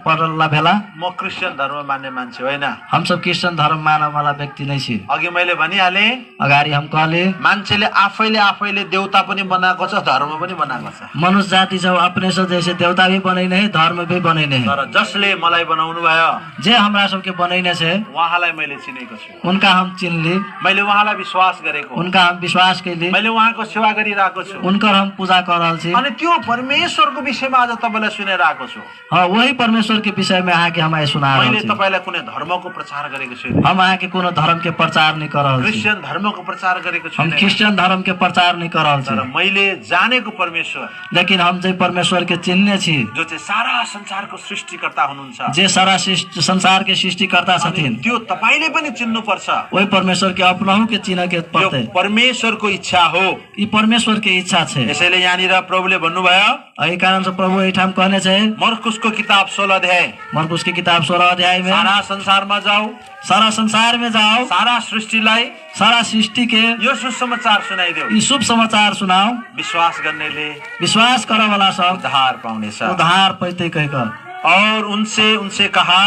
पढला भेला। म क्रिस्चियन धर्म मान्ने मान्छे होइन। हम सब क्रिश्चियन धर्म मानने वाला व्यक्ति नहीं छी। अघि मैले भनिहाले अगाडि हम कहले मान्छेले आफैले देवता पनि बनाएको छ, धर्म पनि बनाएको छ। मनुष्य जाति सब अपने से जैसे देवता भी बनैने है, धर्म भी बनैने है। तर जसले मलाई बनाउनु भयो जे हमरा सबके बनैने छे उहाँलाई मैले चिनेको छु। उनका हम चिन्हली, मैले उहाँलाई विश्वास गरेको, उनका हम विश्वास कैली, मैले उहाँको सेवा गरिरहेको छु। उनकर हम पूजा कर रहल छी। अनि त्यो परमेश्वरको विषयमा आज तपाईलाई सुनाइरहेको छु। हाँ, वही परमेश्वर के विषय में आके हम आए सुना रहल मैले छी। तपाईलाई कुनै धर्मको प्रचार गरेको छु। हम आके कोनो धर्म के प्रचार नहीं कर रहल छी। क्रिस्चियन धर्मको प्रचार गरेको छु। हम क्रिश्चियन धर्म के प्रचार नहीं कर रहल छी। तर मैले जानेको परमेश्वर, लेकिन हम जे परमेश्वर के चिन्हने छी, जो चाहिँ सारा संसारको सृष्टिकर्ता हुनुहुन्छ, जे सारा संसार के सृष्टिकर्ता छथिन, त्यो तपाईले पनि चिन्नु पर्छ। वही परमेश्वर के अपनाहु के चिन्ह के यो पड़ते। परमेश्वरको इच्छा हो। ये परमेश्वर के इच्छा छे। यसैले यहाँनिर प्रभुले भन्नुभयो, यही कारण से प्रभु यही ठाम कहने छे मरकुसको किताब 16 अध्याय, मरकुस की किताब 16 अध्याय में सारा संसारमा जाऊ, सारा संसार में जाओ, सारा सृष्टिलाई सारा सृष्टि के यो सुसमाचार सुनाइदेऊ। ये शुभ समाचार सुनाओ। विश्वास गर्नेले विश्वास करे वाला सब उद्धार पाउनेछ। उद्धार पैते कहकर और उनसे कहा,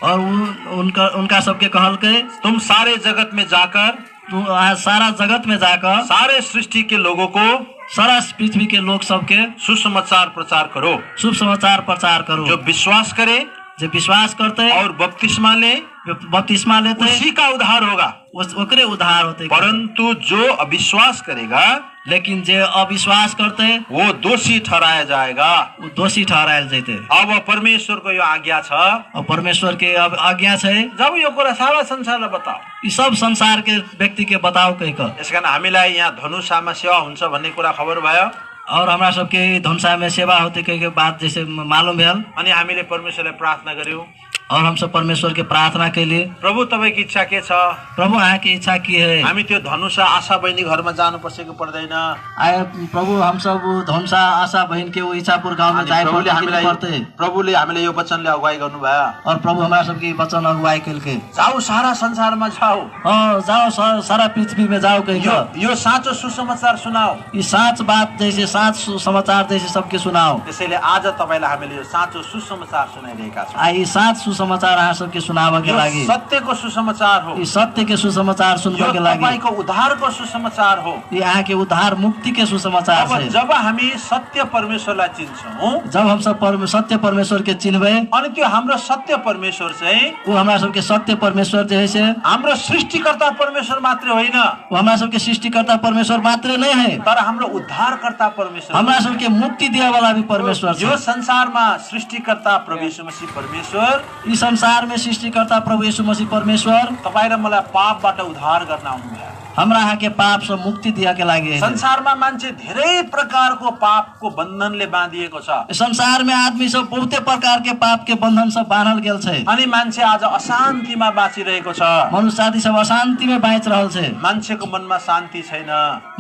और उनका सबके कहल के तुम सारे जगत में जाकर, सारा जगत में जाकर सारे सृष्टि के लोगों को, सारा पृथ्वी के लोग सबके सुसमाचार प्रचार करो। शुभ समाचार प्रचार करो। जो विश्वास करे, जो विश्वास करते और बपतिस्मा ले, बपतिस्मा लेते, उसी का उद्धार होगा। ओकरे उद्धार होते। परंतु जो अविश्वास करेगा, लेकिन जे अविश्वास करते, वो दोषी ठहराया जाएगा। वो दोषी ठहरायल जैते। अब परमेश्वरको यो आज्ञा छ, और परमेश्वर के अब आज्ञा छे, जब यो कुरा सारा संसारलाई बताओ। ये सब संसार के व्यक्ति के बताओ कहीं का। यसकारण हामीलाई यहाँ धनुषामा सेवा हुन्छ भन्ने कुरा खबर भयो। और हमरा सबके धनुषा में सेवा होते कहीं के बात जैसे मालूम भेल। अनि हामीले परमेश्वरलाई प्रार्थना गर्यौं, और हम सब परमेश्वर के प्रार्थना के लिए, प्रभु तपाईको इच्छा के छ? प्रभु यहाँ की इच्छा की है? हामी त्यो धनुषा आशा बहिनी घरमा जानु पर्छ कि पर्दैन? आए प्रभु हम सब धनुषा आशा बहन के वो इच्छापुर गांव में जाए पड़ते। प्रभुले हामीलाई यो वचनले अगुवाई गर्नुभयो। और प्रभु हमारा सबकी वचन अगुवाई करके जाऊ, सारा संसारमा जाऊ। जाओ सारा पृथ्वी में जाओ कहीं का। यो साँचो सुसमाचार सुनाओ। ये साँच बात जैसे साँच समाचार जैसे सबके सुनाओ। त्यसैले आज तपाईलाई हामीले यो साँचो सुसमाचार सुनाइरहेका छौं। आई साँच सुसमाचार यहाँ सबके सुनावा के लागि, सत्यको सुसमाचार हो। ये सत्य के सुसमाचार सुनने के लागि, तपाईको उद्धारको सुसमाचार हो। ये यहाँ के उद्धार मुक्ति के सुसमाचार है। जब हामी सत्य परमेश्वरलाई चिन्छौं, जब हम सब सत्य परमेश्वर के चिन्हबे, अनि त्यो हाम्रो सत्य परमेश्वर चाहिँ वो हमारा सबके सत्य परमेश्वर जैसे हाम्रो सृष्टिकर्ता परमेश्वर मात्र होइन, वो हमारा सबके सृष्टिकर्ता परमेश्वर मात्र नहीं है, तर हाम्रो उद्धारकर्ता परमेश्वर, हमारा सबके मुक्ति दिए वाला भी परमेश्वर। यो संसारमा सृष्टिकर्ता प्रभु यीशु मसीह परमेश्वर, इस संसार में सृष्टिकर्ता प्रभु यीशु मसीह परमेश्वर तपाईँ र मलाई पापबाट उद्धार गर्न आउनुभयो। हमरा यहाँ के पाप से मुक्ति दिया के लागि संसारमा मान्छे धेरै प्रकारको पापको बन्धनले बाँधिएको छ। संसार में आदमी सब बहुते प्रकार के पाप के बंधन सब बांधल गेल छे। अनि मान्छे आज अशान्तिमा बाँचिरहेको छ। मनुष्य आदि सब अशांति में बाँच रहल छे। मान्छेको मनमा शान्ति छैन।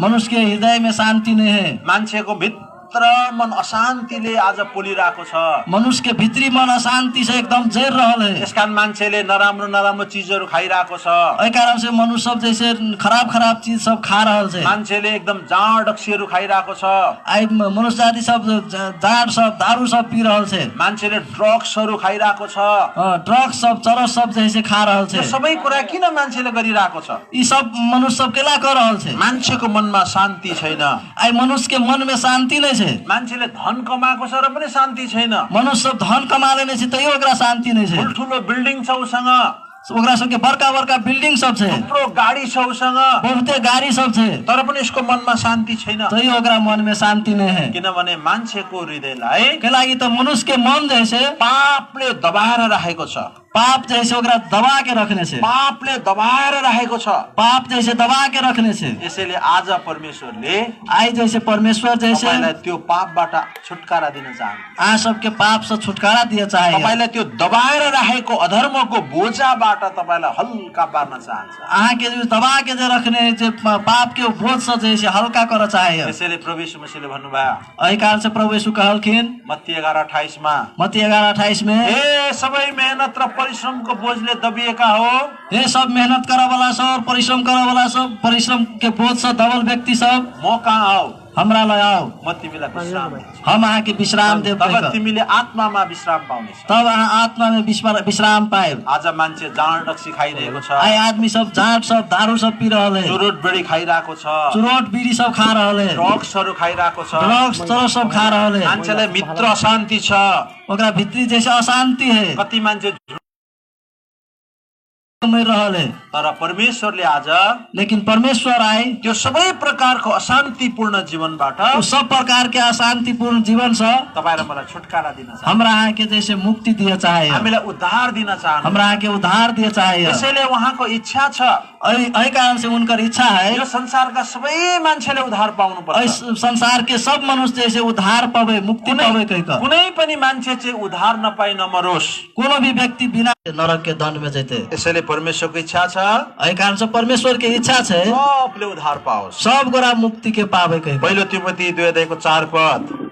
मनुष्य के हृदय में शांति नहीं है। मान्छेको भित्र मन अशान्तिले आज पोलिरहेको छ। मनुष्य के भित्री मन अशांति से एकदम जैर रहल है। त्यसकारण मान्छेले नराम्रो नराम्रो चीजहरू खाइरहेको छ। एहि कारण से मनुष्य सब जैसे खराब खराब चीज सब खा रहल छे। मान्छेले एकदम जाँड डक्सीहरू खाइरहेको छ। आई मनुष्य आदि सब जाड सब दारू सब पी रहल छे। मान्छेले ड्रग्सहरू खाइरहेको छ। ड्रग्स सब चरस सब जैसे खा रहल छे। सबै कुरा किन मान्छेले गरिरहेको छ? यी सब मनुष्य सब केला कर रहल छे? मान्छेको मनमा शान्ति छैन। आई मनुष्य के मन में शांति नहीं छे। मान्छेले धन कमाएको छ र पनि शान्ति छैन। मनुष्य सब धन कमाले नहीं छे तैयो ओकरा शांति नहीं छे। ठुलो बिल्डिङ छ उसँग, ओकरा सबके बड़का बड़का बिल्डिंग सब छे। थुप्रो गाडी छ उसँग, बहुते गाड़ी सब छे, तर पनि यसको मनमा शान्ति छैन। तैयो ओकरा मन में शांति नहीं है। किनभने मान्छेको हृदयलाई के लागि त मनुष्य के मन जैसे पापले दबाएर राखेको छ। पाप जैसे ओकरा दबा के रखने छे। पापले दबाएर राखेको छ। पाप जैसे दबा के रखने छे। यसैले आज परमेश्वरले आई जैसे परमेश्वर जैसे तपाईलाई त्यो पापबाट छुटकारा दिन चाहन्छ। आ सबके पाप से छुटकारा दिया चाहे। तपाईलाई त्यो दबाएर राखेको अधर्मको बोझाबाट तपाईलाई हल्का पार्न चाहन्छ। आहा के जो दबा के जो रखने जो पाप के बोझ से जैसे हल्का कर चाहे। यसैले प्रभु यीशु मसीहले भन्नुभयो, एहि कारण से प्रभु यीशु कहलखिन मत्ती 11:28 मा, मत्ती 11:28 में, हे सबै मेहनत र परिश्रमको बोझले दबिएका हो, हे सब मेहनत करे वाला सब और परिश्रम करे वाला सब, परिश्रम के बोझ से दबल व्यक्ति सब म कहाँ आओ, हमरा ल आओ, म तिमीलाई विश्राम दिन्छु। हम आके विश्राम देव। तब तिमीले आत्मामा विश्राम पाउनेछ। तब आत्मा में विश्राम पाए। आज मान्छे जाँड डक्सी खाइरहेको छ। आई आदमी सब जाट सब दारू सब पी रहल है। चुरोट बीड़ी खाइरहेको छ। चुरोट बीड़ी सब खा रहल है। ड्रग्सहरू खाइरहेको छ। ड्रग्स चरस सब खा रहल है। मान्छेलाई मित्र अशान्ति छ। ओकरा भित्री जैसे अशांति है। कति मान्छे रहल है। तर परमेश्वरले आज लेकिन परमेश्वर आए त्यो सबै प्रकारको अशान्तिपूर्ण जीवनबाट सब प्रकार के अशांतिपूर्ण जीवन से तपाईँ र मलाई छुटकारा दिन चाहन्छ। हमरा यहाँ के जैसे मुक्ति दिया चाहे, हामीलाई उद्धार दिन चाहन्छ। हमरा यहाँ के उद्धार दिया चाहे। यसैले उहाँको इच्छा छ, एहि कारण से उनकर इच्छा है यो संसारका सबै मान्छेले उद्धार पाउनुपर्छ। संसार के सब मनुष्य जैसे उद्धार पावे, मुक्ति पावे। कुनै पनि मान्छे चाहिँ उद्धार नपाई नमरोस्। कोनो भी व्यक्ति बिना नरक के दण्ड में जैते। यसैले परमेश्वरको इच्छा छ, एहि कारण से परमेश्वर के इच्छा छे सबले उद्धार पाओस्, सब गोरा मुक्ति के पावे। पहिलो तिमोथी 2:4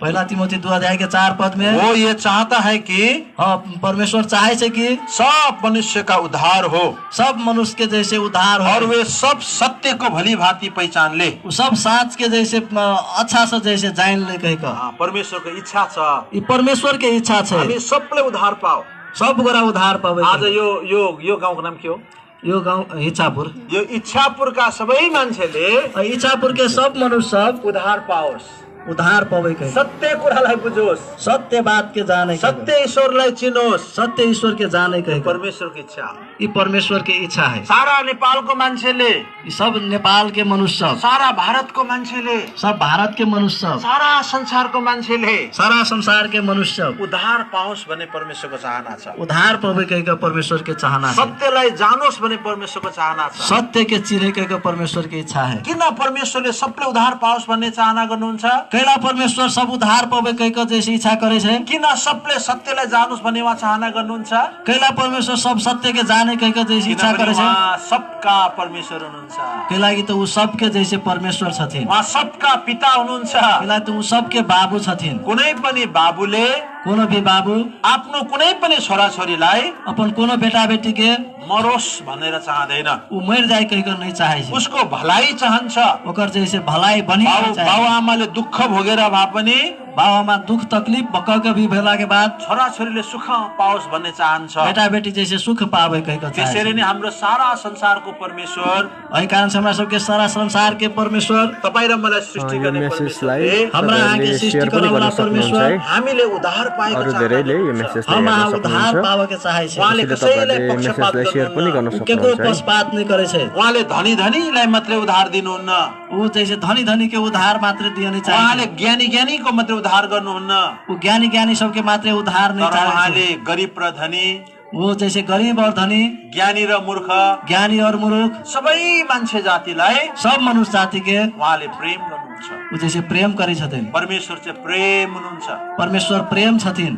पहला तिमोथी 2:4 में वो ये चाहता है कि परमेश्वर चाहे छे कि सब मनुष्य का उद्धार हो, सब मनुष्य के जैसे उद्धार हो, और वे सब सत्य को भली भांति पहचान ले, सब साच के जैसे अच्छा से जैसे जान ले। परमेश्वर को इच्छा छ, ये परमेश्वर के इच्छा छे हामी सबले उद्धार पाओ, सब गोरा उद्धार पावे। आज यो गाउँको नाम के हो? यो गाउँ इच्छापुर। यो इच्छापुरका सबै मान्छेले, इच्छापुर के सब मनुष्य सब उद्धार पाओस्, उद्धार पावे। सत्य कुरालाई बुझोस्, सत्य बात के जाने, सत्य ईश्वरलाई चिनोस्, सत्य ईश्वर के जाने। परमेश्वरको इच्छा, ये परमेश्वर की इच्छा है। सारा नेपालको मान्छेले, सब नेपाल के मनुष्य, सारा भारतको मान्छेले, सब भारत के मनुष्य, सारा संसारको मान्छेले, सारा संसार के मनुष्य उद्धार पाओस् भन्ने परमेश्वरको चाहना छ। उद्धार पावे कहेका परमेश्वर के चाहना। सत्यलाई जानोस् भन्ने परमेश्वरको चाहना छ। सत्य के चिने कहेका परमेश्वर की इच्छा है। किन परमेश्वरले सबले उद्धार पाओस् भन्ने चाहना गर्नुहुन्छ? कैला परमेश्वर सब उद्धार पावे कहेका जैसे इच्छा करे छे। किन सबले सत्यलाई जानोस् भन्ने उहाँ चाहना गर्नुहुन्छ? कैला परमेश्वर सब सत्य के जाने कहेका जैसे इच्छा करे छे। सबका परमेश्वर हुनुहुन्छ। के लागि त उ सबके जैसे परमेश्वर छथिन। उहाँ सबका पिता हुनुहुन्छ। के लागि त उ सबके बाबु छथिन। कुनै पनि बाबुले, कोनो भी बाबु आफ्नो कुनै पनि छोराछोरीलाई अपन कोनो बेटा बेटी के मरोस् भनेर चाहदैन। उ मर जाए कहिकन नहीं चाहे छे। उसको भलाई चाहन्छ। ओकर जैसे भलाई बनी चाहे। बाउ आमाले दुःख भोगेर भए पनि, बाउ आमा दुख तकलीफ भक्क भी भेला के बाद छोराछोरीले सुख पाओस् भन्ने चाहन्छ। बेटा बेटी जैसे सुख पावे कहिकन चाहे। त्यसरी नै हाम्रो सारा संसारको परमेश्वर, एहि कारण से हमरा सबके सारा संसार के परमेश्वर, तपाई र मलाई सृष्टि गर्ने परमेश्वर, हमरा आगे सृष्टि गर्ने वाला परमेश्वर, हामीले उद्धार पाएको छ। हम उद्धार पावे के चाहे छे। उहाँले कसैलाई पक्षपात गर्नुहुन्न। केको पक्षपात नहीं करे छे। उहाँले धनी धनीलाई मात्रै उद्धार दिनुहुन्न। उ जैसे धनी धनी के उद्धार मात्र दिने चाहे। उहाँले ज्ञानी ज्ञानीको मात्रै उद्धार गर्नुहुन्न। उ ज्ञानी ज्ञानी सबके मात्रै उद्धार नहीं चाहे। उहाँले गरीब र धनी, वो जैसे गरीब और धनी, ज्ञानी र मूर्ख, ज्ञानी और मूर्ख, सबै मान्छे जातिलाई सब मनुष्य जाति के उहाँले प्रेम गर्नुहुन्छ। वो जैसे प्रेम करी छथिन। परमेश्वर चाहिँ प्रेम हुनुहुन्छ। परमेश्वर प्रेम छथिन।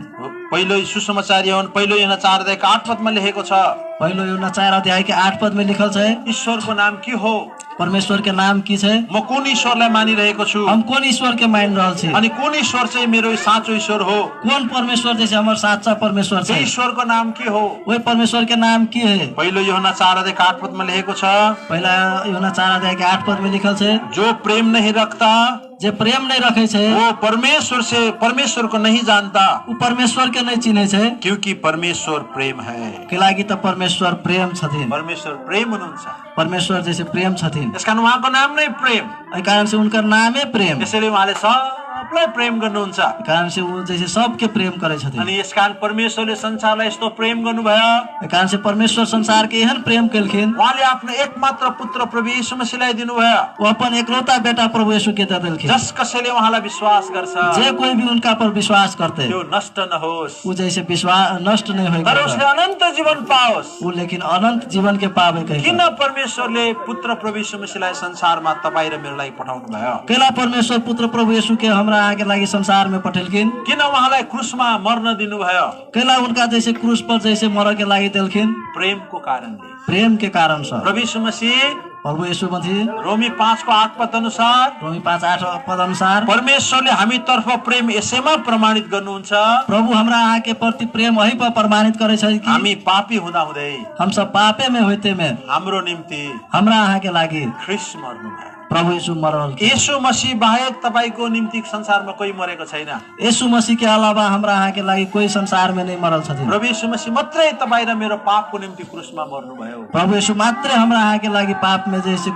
पहिलो सुसमाचार यौन पहिलो यूहन्ना 4:8 लेखेको छ। पहिलो यूहन्ना 4:8 में लिखल छै, ईश्वरको नाम के हो? परमेश्वर के नाम की छै? म कुन ईश्वरलाई मानिरहेको छु? हम कौन ईश्वर के मान रहल छी? अनि कुन ईश्वर चाहिँ मेरो साँचो ईश्वर हो? कौन परमेश्वर जैसे हमर साचा परमेश्वर त्यो छै? ईश्वरको नाम के हो? वही परमेश्वर के नाम की है? पहिलो यूहन्ना 4:8 लेखेको छ, पहला यूहन्ना 4:8 में लिखल छै, जो प्रेम नहीं रखता जे प्रेम नहीं रखे छै वो परमेश्वर को नहीं जानता, वो परमेश्वर के नहीं चिन्हे छै, क्योंकि परमेश्वर प्रेम है। के लागि त परमेश्वर प्रेम छथिन। परमेश्वर प्रेम हुनुहुन्छ। परमेश्वर जैसे प्रेम छथिन, त्यसकारण उहाँको नाम नै प्रेम। एहि कारण से उनकर नामै प्रेम। त्यसैले उहाँले सबलाई प्रेम गर्नुहुन्छ। कारण से वो जैसे सबके प्रेम करे छथिन। अनि यसकारण परमेश्वरले संसारलाई यस्तो प्रेम गर्नुभयो। कारण से परमेश्वर संसार के एहन प्रेम केलखिन, उहाँले आफ्नो एकमात्र पुत्र प्रभु यीशु मसीहलाई दिनुभयो। वो अपन एकलौता बेटा प्रभु यीशु के दे देलखिन। जस कसैले उहाँलाई विश्वास गर्छ, जे कोई भी उनका पर विश्वास करते त्यो नष्ट नहोस्, वो जैसे विश्वास नष्ट नहीं होगा, तर उसले अनन्त जीवन पाओस्। वो लेकिन अनंत जीवन के पावे कहे। किन परमेश्वरले पुत्र प्रभु यीशु मसीहलाई संसारमा तपाईँ र मेरो लागि पठाउनु भयो? केला परमेश्वर पुत्र प्रभु यीशु के हमरा आगे लागि संसार में पठेलखिन? किन उहाँलाई क्रुसमा मर्न दिनुभयो? केला उनका जैसे क्रूस पर जैसे मर के लागि देलखिन? प्रेमको कारणले। प्रेम के कारण से प्रभु यीशु मसीह प्रभु यीशु मसीह रोमी 5:8 अनुसार, रोमी 5:8 अनुसार, परमेश्वरले हामी तर्फ प्रेम यसैमा प्रमाणित गर्नुहुन्छ, प्रभु हमरा आहाँ के प्रति प्रेम वही पर प्रमाणित करे छै कि हामी पापी हुँदा हुँदै हम सब पापे में होते में हाम्रो निम्ति हमरा आहाँ के लागि ख्रीष्ट मर्नुभयो। प्रभु यीशु मरल। यीशु मसीह बाहेक तपाईको निम्ति संसारमा कोही मरेको छैन। यीशु मसीह के अलावा हमरा आहाँ के लागि कोई संसार में नहीं मरल छथिन। प्रभु यीशु मसीह मात्रै तपाईँ र मेरो पापको निम्ति क्रुसमा मर्नुभयो। प्रभु यीशु मात्रै हमरा आहाँ के लागि पाप में जैसे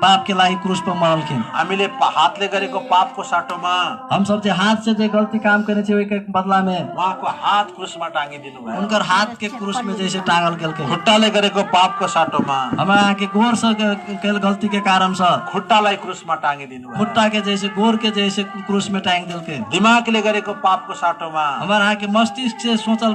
पाप के लागि क्रूस पर मरलखिन। हामीले हातले गरेको पापको साटोमा हम सब जे हाथ से जे गलती काम करे छै ओइ के बदला में उहाँको हात क्रुसमा टाँगिदिनु भयो। उनकर हाथ के क्रूस में जैसे टांगल गेलकै। खुट्टाले गरेको पापको साटोमा हमरा आहाँ के गोर से केल गलती के कारण से खुट्टालाई क्रुसमा टाँगिदिनु भयो। खुट्टा के जैसे गोर के जैसे क्रूस में टांग देलकै। दिमागले गरेको पापको साटोमा हमारा आहाँ के मस्तिष्क से सोचल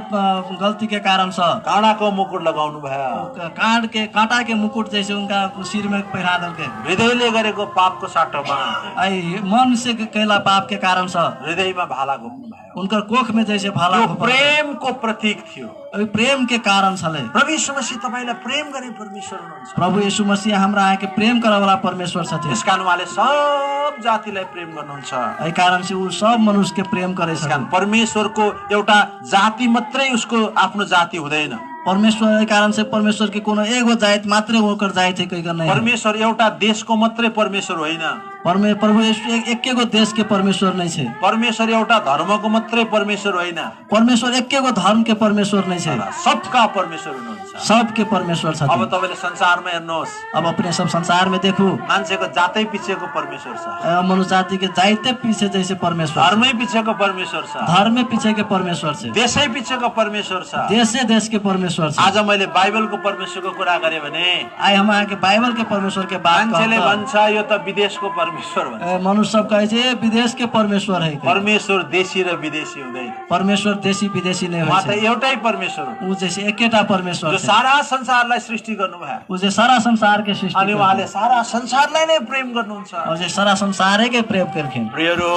गलती के कारण से काँडाको मुकुट लगाउनु भयो। कांटा के मुकुट जैसे उनका सिर में पहिरा देलकै। हृदयले गरेको पापको साटोमा आई मन से कैला पाप के कारण से हृदयमा भाला घोप्नु भयो। उनकर कोख में जैसे भाला यो प्रेमको प्रतीक थियो। प्रेम के कारण छले। प्रभु यीशु मसीह तपाईलाई प्रेम गर्ने परमेश्वर हुनुहुन्छ। प्रभु यीशु मसीह हमरा आके प्रेम करे वाला परमेश्वर छथिन। यसकारण उहाँले सब जातिलाई प्रेम गर्नुहुन्छ। एहि कारण से ऊ सब मनुष्य के प्रेम करे छन्। परमेश्वरको एउटा जाति मात्रै उसको आफ्नो जाति हुँदैन। परमेश्वर एहि कारण से परमेश्वर के कोनो एगो जाति मात्रै ओकर जाति है कहीं नहीं। परमेश्वर एउटा देशको मात्रै परमेश्वर होइन। प्रभु यीशु एकेगो देश के परमेश्वर नहीं छे। परमेश्वर एउटा धर्मको मात्रै परमेश्वर होइन। परमेश्वर एकेगो धर्म के परमेश्वर नहीं छे। सबका परमेश्वर हुनुहुन्छ। सबके परमेश्वर छथिन। अब तपाईले संसारमा हेर्नुहोस्, अब अपने सब संसार में देखो मान्छेको जातै पिछेको परमेश्वर छ। मनुष्य जाति के जाते पीछे जैसे परमेश्वर, धर्मै पिछेको परमेश्वर छ। धर्मै पीछे के परमेश्वर छ। देशै पिछेको परमेश्वर छ। देशै देश के परमेश्वर छ। आज मैले बाइबलको परमेश्वरको कुरा गरे भने आई हम आके बाइबल के परमेश्वर के बात मान्छेले भन्छ यो त विदेशको परमेश्वर भन्छ। मनुष्य सब कहे छे विदेश के परमेश्वर है। परमेश्वर देशी र विदेशी हुँदैन। परमेश्वर देशी विदेशी नहीं उहाँ होइ त छे। एउटै परमेश्वर हो। ऊ जैसे एकेटा परमेश्वर जो छ। सारा संसारलाई सृष्टि गर्नुभयो। ऊ जे सारा संसार के सृष्टि अनि उहाँले सारा संसारलाई नै प्रेम गर्नुहुन्छ। और जे सारा संसारै के प्रेम करखिन। प्रियरो,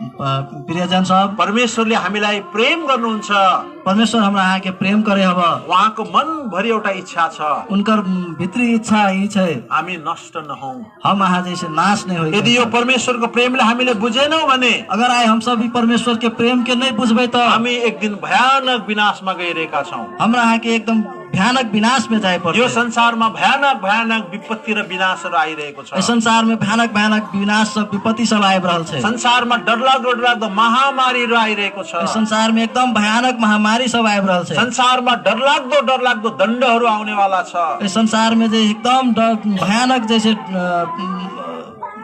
प्रियजन सब, परमेश्वरले हामीलाई प्रेम गर्नुहुन्छ। परमेश्वर हमरा आके प्रेम करे हब। उहाँको मनभरि एउटा इच्छा छ, उनकर भित्री इच्छा यही छै हामी नष्ट नहौं। हम आहा जैसे नाश नहीं होई। यदि यो परमेश्वरको प्रेमले हामीले बुझेनौं भने, अगर आए हम सब परमेश्वर के प्रेम के नहीं बुझबै त हामी एक दिन भयानक विनाशमा गइरहेका छौं। हमरा आके एकदम भयानक विनाश में जाए पर्छ। यो संसारमा भयानक भयानक विपत्ति र विनाशहरू आइरहेको छ। इस संसार में भयानक भयानक विनाश सब विपत्ति सब आइ रहल छै। संसारमा डरलाग्दो महामारीहरू आइरहेको छ। इस संसार में एकदम भयानक महामारी सब आइ रहल छै। संसारमा डरलाग्दो दण्डहरू आउनेवाला छ। इस संसार में जे एकदम भयानक जैसे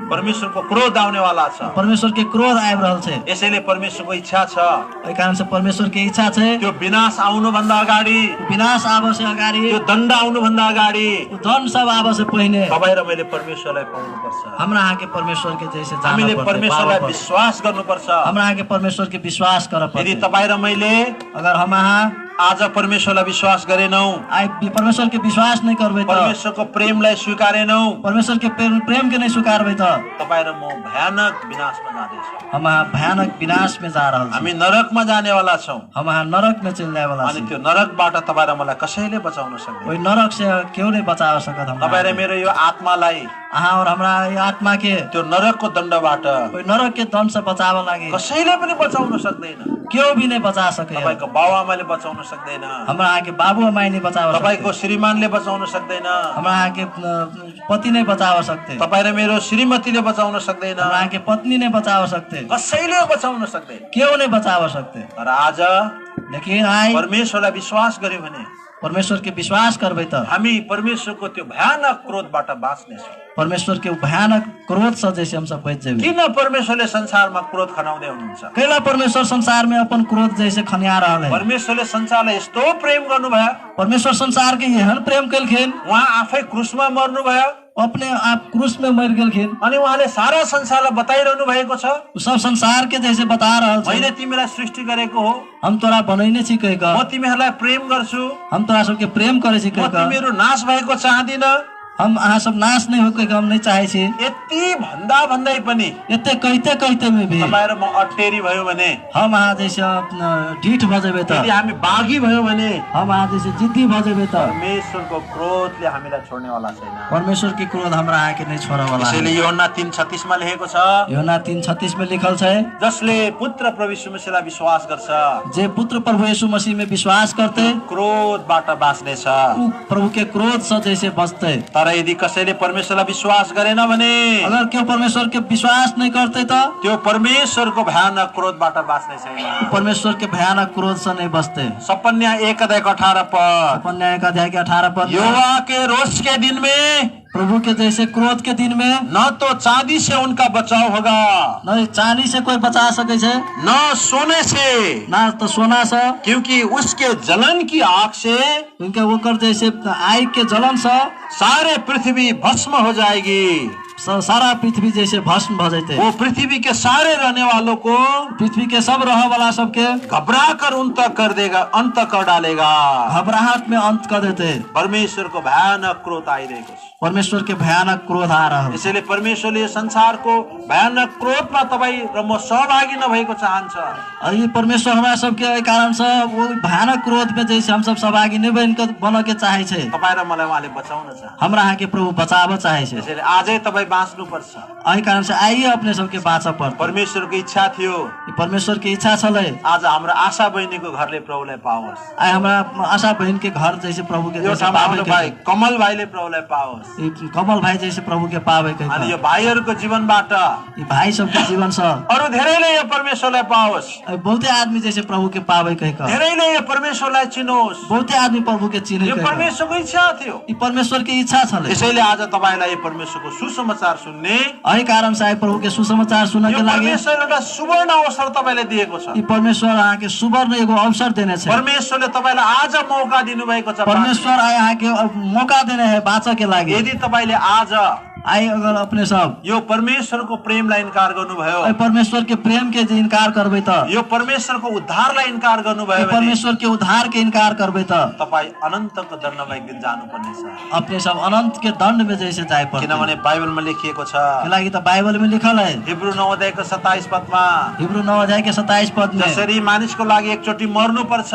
परमेश्वरको क्रोध आउनेवाला छ। परमेश्वर के क्रोध आइ रहल छै। यसैले परमेश्वरको इच्छा छ, एहि कारण से परमेश्वर के इच्छा छै त्यो विनाश आउनु भन्दा अगाडि, विनाश आबे से अगाडि, त्यो दण्ड आउनु भन्दा अगाडि दण्ड सब आबे से पहिने तपाईँ र मैले परमेश्वरलाई पाउनुपर्छ। हमरा आके परमेश्वर के जैसे जान हामीले पर्छ, परमेश्वरलाई विश्वास गर्नुपर्छ। हमरा आके परमेश्वर के विश्वास कर पर्छ। यदि तपाईँ र मैले अगर हम आज परमेश्वरलाई विश्वास गरेनौ, आई परमेश्वर के विश्वास नहीं करबे त, परमेश्वरको प्रेमलाई स्वीकारेनौ, परमेश्वर के प्रेम के नहीं स्वीकारबे त तपाईँ र म भयानक विनाशमा जाँदैछौँ। हम यहाँ भयानक विनाश में जा रहल छी, हामी नरकमा जानेवाला छौँ। हम यहाँ नरक में चल जाए वाला अनि छी। त्यो नरकबाट तपाईँ र मलाई कसैले बचाउन सक्दैन। कोई नरक से क्यों नहीं बचा सकत हम तपाईँ र मेरो यो आत्मालाई हाँ, और हमरा ये आत्मा के त्यो नरकको दण्डबाट कोई नरक के दंड से बचाव लागे कसैले पनि बचाउन सक्दैन। क्यों भी नहीं बचा सके। तपाईको बाबुआमाले बचाउन सक्दैन, हमरा यहाँ के बाबू माई नहीं बचाव सकते, तपाईको श्रीमानले बचाउन सक्दैन, हमरा यहाँ के पति नहीं बचाव सकते, तपाईँ र मेरो श्रीमतीले बचाउन सक्दैन, हमरा यहाँ के पत्नी नहीं बचाव सकते, कसैले बचाउन सक्दैन। क्यों नहीं बचाव सकते। तर आज लेकिन आई परमेश्वरलाई विश्वास गर्यो भने परमेश्वर के विश्वास करबे त हामी परमेश्वरको त्यो भयानक क्रोधबाट बाँच्नेछौँ। परमेश्वर के भयानक क्रोध से जैसे हम सब बच जाए। किन परमेश्वरले संसारमा क्रोध खनाउँदै हुनुहुन्छ? कैला परमेश्वर संसार में अपन क्रोध जैसे खनिया रहा है। परमेश्वरले संसारलाई यस्तो प्रेम गर्नुभयो, परमेश्वर संसार के एहन प्रेम कलखिन, उहाँ आफै क्रुसमा मर्नुभयो, अपने आप क्रूस में मर गेलखिन, अनि उहाँले सारा संसारलाई बताइरहनु भएको छ, सब संसार के जैसे बता रहा है मैले तिमीलाई सृष्टि गरेको हो, हम तोरा बनैने छी कह म तिमीहरूलाई प्रेम गर्छु, हम तोरा सबके प्रेम करे छी म कह तिमीहरू नाश भएको चाहदिन। हम अहाँ सब नाश नहीं हो कह हम नहीं चाहे छी। यति भन्दा भन्दै पनि इतने कहते कहते में भी तपाईँ र म अटेरी भयो भने, हम अहाँ जैसे ढीठ भजेबे त, यदि हामी बागी भयो भने हम अहाँ जैसे जिद्दी भजेबे त परमेश्वरको क्रोधले हामीलाई छोड्नेवाला छैन। परमेश्वर की क्रोध हमरा आके नहीं छोड़ा वाला त्यसैले है। यूहन्ना 3:36 मा लेखेको छ, यूहन्ना 3:36 में लिखल है, जसले पुत्र प्रभु यीशु मसीहलाई विश्वास गर्छ जे पुत्र प्रभु यीशु मसीह में विश्वास करते क्रोधबाट बाँच्नेछ। ऊ प्रभु के क्रोध से जैसे बचते। तर यदि कसैले परमेश्वरलाई विश्वास गरेन भने अगर क्यों परमेश्वर के विश्वास नहीं करते तो त्यो परमेश्वरको भयानक क्रोधबाट बाँच्ने छैन। परमेश्वर के भयानक क्रोध से नहीं बचते। सपन्या 1:18 पद, अपन्याय 1:18 यहोवा के रोष के दिन में प्रभु के जैसे क्रोध के दिन में न तो चांदी से उनका बचाव होगा, न चांदी से कोई बचा सके छे, न सोने से, ना तो सोना से, क्योंकि उसके जलन की आग से उनके ओकर जैसे आग के जलन से सारे पृथ्वी भस्म हो जाएगी। सारा पृथ्वी जैसे भस्म भ जैते। वो पृथ्वी के सारे रहने वालों को पृथ्वी के सब रह वाला सबके घबरा कर अंत कर देगा, अंत कर डालेगा। घबराहट में अंत कर देते। परमेश्वर को भयानक क्रोध आइरहेको छ। परमेश्वर के भयानक क्रोध आ रहा है। यसैले परमेश्वरले संसारको भयानक क्रोधमा तपाईँ र म सहभागी नभएको चाहन्छ। ये परमेश्वर हमारा सबके कारण से वो भयानक क्रोध में जैसे हम सब सहभागी नहीं बन के चाहे छे। तपाईँ र मलाई उहाँले बचाउन चाहन्छ। हमरा यहाँ के प्रभु बचाव चाहे छे। यसैले आजै तपाईँ बाँच्नु पर्छ। यही कारण से आइए अपने सबके बाँच पर्छ। परमेश्वरको इच्छा थियो, परमेश्वर की इच्छा छले आज हाम्रो आशा बहिनीको घरले प्रभुलाई पाओस्। आई हमारा आशा बहन के घर जैसे प्रभु के जैसे पावे भाइ कमल भाइले प्रभुलाई पाओस्। कमल भाई जैसे प्रभु के पावे के अनि यो भाइहरूको जीवनबाट ये भाई सबके जीवन से अरु धेरैले यो परमेश्वरलाई पाओस्। बहुते आदमी जैसे प्रभु के पावे के धेरैले यो परमेश्वरलाई चिनोस्। बहुते आदमी प्रभु के चिने यो परमेश्वरको इच्छा थियो। ये परमेश्वर की इच्छा छले। यसैले आज तपाईलाई यो परमेश्वरको सुसमाचार सुन्ने, यही कारण से प्रभु के सुसमाचार सुन्न के लागि परमेश्वरले एउटा सुवर्ण अवसर तपाईलाई दिएको छ। ये परमेश्वर यहाँ के सुवर्ण एगो अवसर देने छ। परमेश्वरले तपाईलाई आज मौका दिनु भएको छ। परमेश्वर यहाँ के मौका देने है बाँच के लागि। यदि तपाईले आज आई अगर अपने सब यो परमेश्वरको प्रेमलाई इन्कार गर्नुभयो, परमेश्वर के प्रेम के इनकार करबे त, यो परमेश्वरको उद्धारलाई इन्कार गर्नुभयो भने, परमेश्वर के उद्धार के इनकार करबे त तपाई अनन्तको दण्डमा एक दिन जानुपर्ने छ। अपने सब अनंत के दंड में जैसे जाए पर्छ। किनभने बाइबलमा लेखिएको छ, के लागि त बाइबल में लिखल है। हिब्रू 9:27 पदमा, हिब्रू 9:27 पद में जसरी मानिसको लागि एकचोटी मर्नु पर्छ,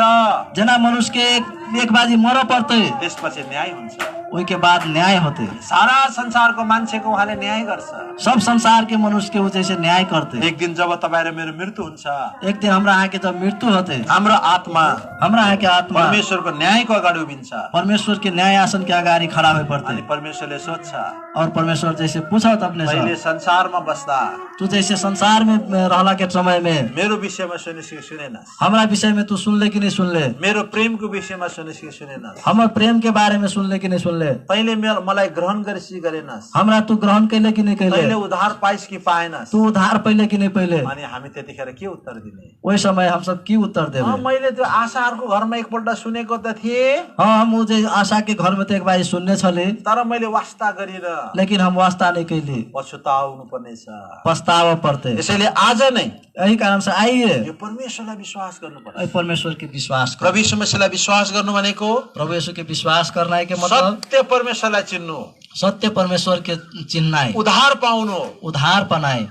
जना मनुष्य के एक बाजी मर पर्ते, त्यसपछि न्याय हुन्छ। ओई के बाद न्याय होते। सारा संसारको मान्छेको उहाँले न्याय गर्छ। सब संसार के मनुष्य के जैसे न्याय करते। एक दिन जब तपाईँ र मेरो मृत्यु हुन्छ, एक दिन हमरा यहाँ के जब मृत्यु होते, हाम्रो आत्मा हमरा यहाँ के आत्मा परमेश्वरको न्यायको अगाडि उभिन्छ। परमेश्वर के न्याय आसन के अगाडि खड़ा हुए पड़ते। अनि परमेश्वरले सोध्छ, और परमेश्वर जैसे पूछा त अपने पहिले से संसारमा बस्दा तू जैसे संसार में रहला के समय में मेरो विषयमा सुनेनस्, हमरा विषय में तू सुनले कि नहीं सुनले, मेरो प्रेमको विषयमा सुनेनस्, हमर प्रेम के बारे में सुनले कि नहीं सुनले, कैले तैँले मलाई ग्रहण गरेसी गरेनस्, हमरा तू ग्रहण कैले कि नहीं कैले तैँले उद्धार पाइस् कि पाएनस्। तू उधार पहिले कि नहीं पहिले अनि हामी त्यतिखेर के उत्तर दिने? वही समय हम सब की उत्तर देवे मैले त्यो आशाहरूको घरमा एकपल्ट सुनेको त थिएँ, हाँ हम वो जे आशा के घर में तो एक बार सुनने छले तर मैले वास्ता गरेर लेकिन हम वास्ता नहीं कैली पछुताउनु पर्नेछ। पछतावा पड़ते त्यसैले आज नै यही कारण से आइए यो परमेश्वरलाई विश्वास गर्नुपर्छ। ऐ परमेश्वर के विश्वास कर प्रभु यीशु मसीहलाई विश्वास गर्नु भनेको प्रभु यीशु के विश्वास करना है के मतलब सत्य परमेश्वरलाई चिन्नु, सत्य परमेश्वर के चिन्ना है, उद्धार पाउनु, उधार पनाए,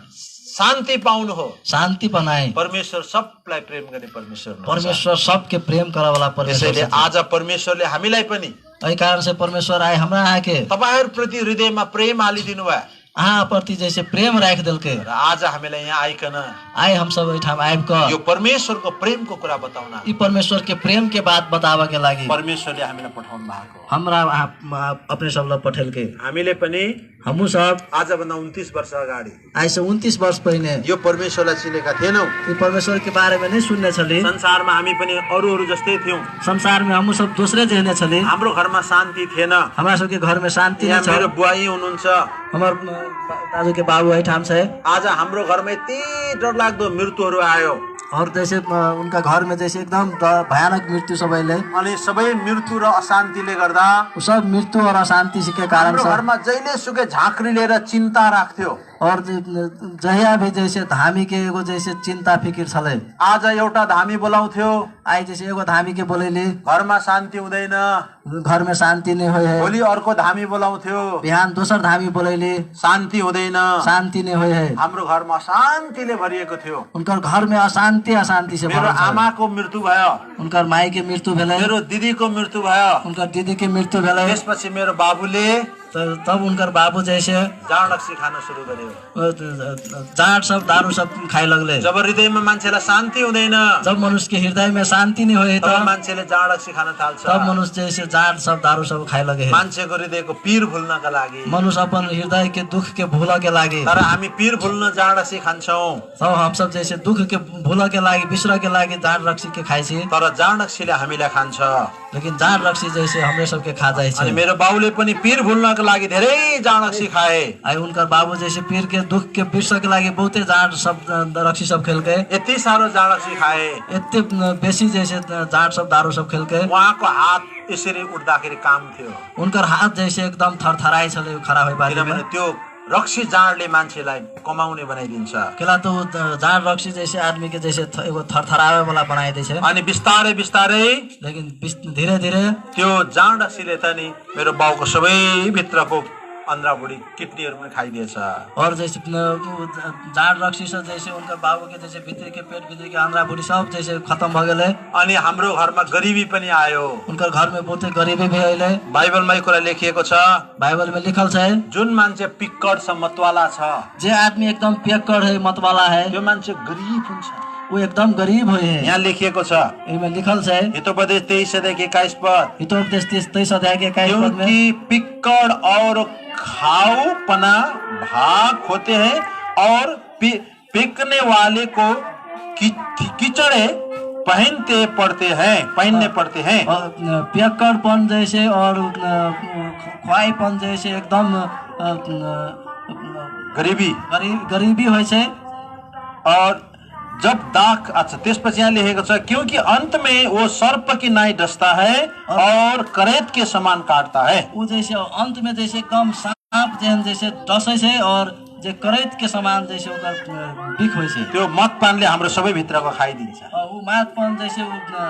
शान्ति पाउनु हो। शान्ति पनाए। परमेश्वर सबलाई प्रेम गर्ने परमेश्वर हुनुहुन्छ। परमेश्वर सबके प्रेम करे वाला परमेश्वर त्यसैले आज परमेश्वरले हामीलाई पनि यही कारण से परमेश्वर आए हमरा आके तपाईहरु प्रति हृदयमा प्रेम हालिदिनु भयो अहाँ प्रति जैसे प्रेम राख दिलके र आज हामीलाई यहाँ आइकन आए हम सब ठाम आइब क यो परमेश्वरको प्रेमको कुरा बताउन ई परमेश्वर के प्रेम के बात बतावा के लागि परमेश्वरले हामीलाई पठाउनु भएको। हमरा अपने सबलाई पठेल के हामीले पनि हमू सब आज भन्दा 29 वर्ष अगाडि आज से 29 वर्ष पहले यो परमेश्वरलाई चिनेका थिएनौं। ई परमेश्वर के बारे में नहीं सुन्ने छली। संसारमा हामी पनि अरूहरू जस्तै थियौं। संसार में हमू सब दूसरे जहने छली। हाम्रो घरमा शान्ति थिएन। हमरा सबके घर में शान्ति नहीं छ। मेरो बुवाई हुनुहुन्छ, हमर दाजु के बाबू है ठाम से। आज हाम्रो घरमा यति डरलाग्दो मृत्युहरू आयो और जैसे उनका घर में जैसे एकदम भयानक मृत्यु सबैले अनि सबै मृत्यु र अशान्तिले गर्दा सब मृत्यु और अशान्ति के कारण हाम्रो घरमा जहिले सुकै झाँक्री लिएर चिन्ता राख्थ्यो और जहिया भी जैसे धामी के एगो जैसे चिंता फिकिर छले। आज एउटा धामी बोलाउँथ्यो, आई जैसे एगो धामी के बोलेली घरमा शान्ति हुँदैन, घर में शान्ति नहीं होय है। भोलि अर्को धामी बोलाउँथ्यो, बिहान दोसर धामी बोलेली शान्ति हुँदैन, शान्ति नहीं होय है। हाम्रो घरमा शान्तिले भरिएको थियो। उनकर घर में अशान्ति अशान्ति से मेरो आमाको मृत्यु भयो, उनकर माई के मृत्यु भेलै, मेरो दिदीको मृत्यु भयो, उनकर दीदी के मृत्यु भेलै। त्यसपछि मेरो बाबुले तब उनकर बाबू जैसे जाँड रक्सी खान सुरु गर्यो। जाँड सब दारू सब खाए लगले। जब हृदयमा मान्छेलाई शान्ति हुँदैन, जब मनुष्य के हृदय में शान्ति नहीं होए तब मान्छेले जाँड रक्सी खान थाल्छ। तब मनुष्य जैसे जाँड सब दारू सब खाए लगे। मान्छेको हृदयको पीर भुल्नका लागि, मनुष्य अपन हृदय के दुख के भूल के लागि। तर हामी पीर भुल्न जाँड रक्सी खान्छौं। तब हम सब जैसे दुख के भूल के लागि बिसर के लागि जाँड रक्सी के खाइ छी। तर जाँड रक्सीले हामीलाई खान्छ, लेकिन जाँड रक्सी जैसे हमरे सबके खा जाइ छै। अनि मेरो बाबुले पनि पीर भुल्नका लागि धेरै जाँड रक्सी खाए। आई उनकर बाबू जैसे पीर के दुख के बिसर के लागि बहुते जाँड सब रक्सी सब खेल के, यति सारो जाँड रक्सी खाए, यति बेसी जैसे जाँड सब दारू सब खेल के। उहाँको हात यसरी उठ्दाखेरि काम थियो, उनकर हाथ जैसे एकदम थरथराई छले खरा होइ बारी में। किनभने त्यो रक्सी जाँडले मान्छेलाई कमाउने बनाइदिन्छ। केला तो जाँड रक्सी जैसे आदमी के जैसे एगो थरथरावे वाला बनाइदिन्छ। अनि बिस्तारै बिस्तारै लेकिन धीरे धीरे त्यो जाँड रक्सीले त नि मेरो बाउको सबै भित्रको अंद्राबुड़ी किडनीहरू पनि खाइदिएछ। और जैसे जाँड रक्सी से जैसे उनका बाबू के जैसे भित्र के पेट भित्र के अंद्राबुड़ी सब जैसे खत्म भ गेले। अनि हाम्रो घरमा गरिबी पनि आयो। उनकर घर में बहुते गरिबी भी आइले। बाइबलमा यो कुरा लेखिएको छ, बाइबल में लिखल छ जुन मान्छे पिक्कड छ मतवाला छ, जे आदमी एकदम पिक्कड है मतवाला है, त्यो मान्छे गरिब हुन्छ, वो एकदम गरीब हुए है। यहाँ लेखिएको छ, इसमें लिखल है हितोपदेश 23:21 पद, हितोपदेश 23:21 पद में, क्योंकि पिक्कड़ और खाऊपना भाग होते हैं और पिकने वाले को कीचड़े पहनने पड़ते हैं। पियक्कड़पन जैसे और ख्वाईपन जैसे एकदम गरीबी होइ छै। और जब दाख, अच्छा त्यसपछि यहाँ लेखेको छ, क्योंकि अंत में वो सर्प की नाई डसता है और करेत के समान काटता है। वो जैसे अंत में जैसे एकदम सांप जैसे डसे छै और जे करेत के समान जैसे ओकर बिख होइ छै। त्यो मदपानले हाम्रो सबै भित्रको खाइदिन्छ। वो मदपान जैसे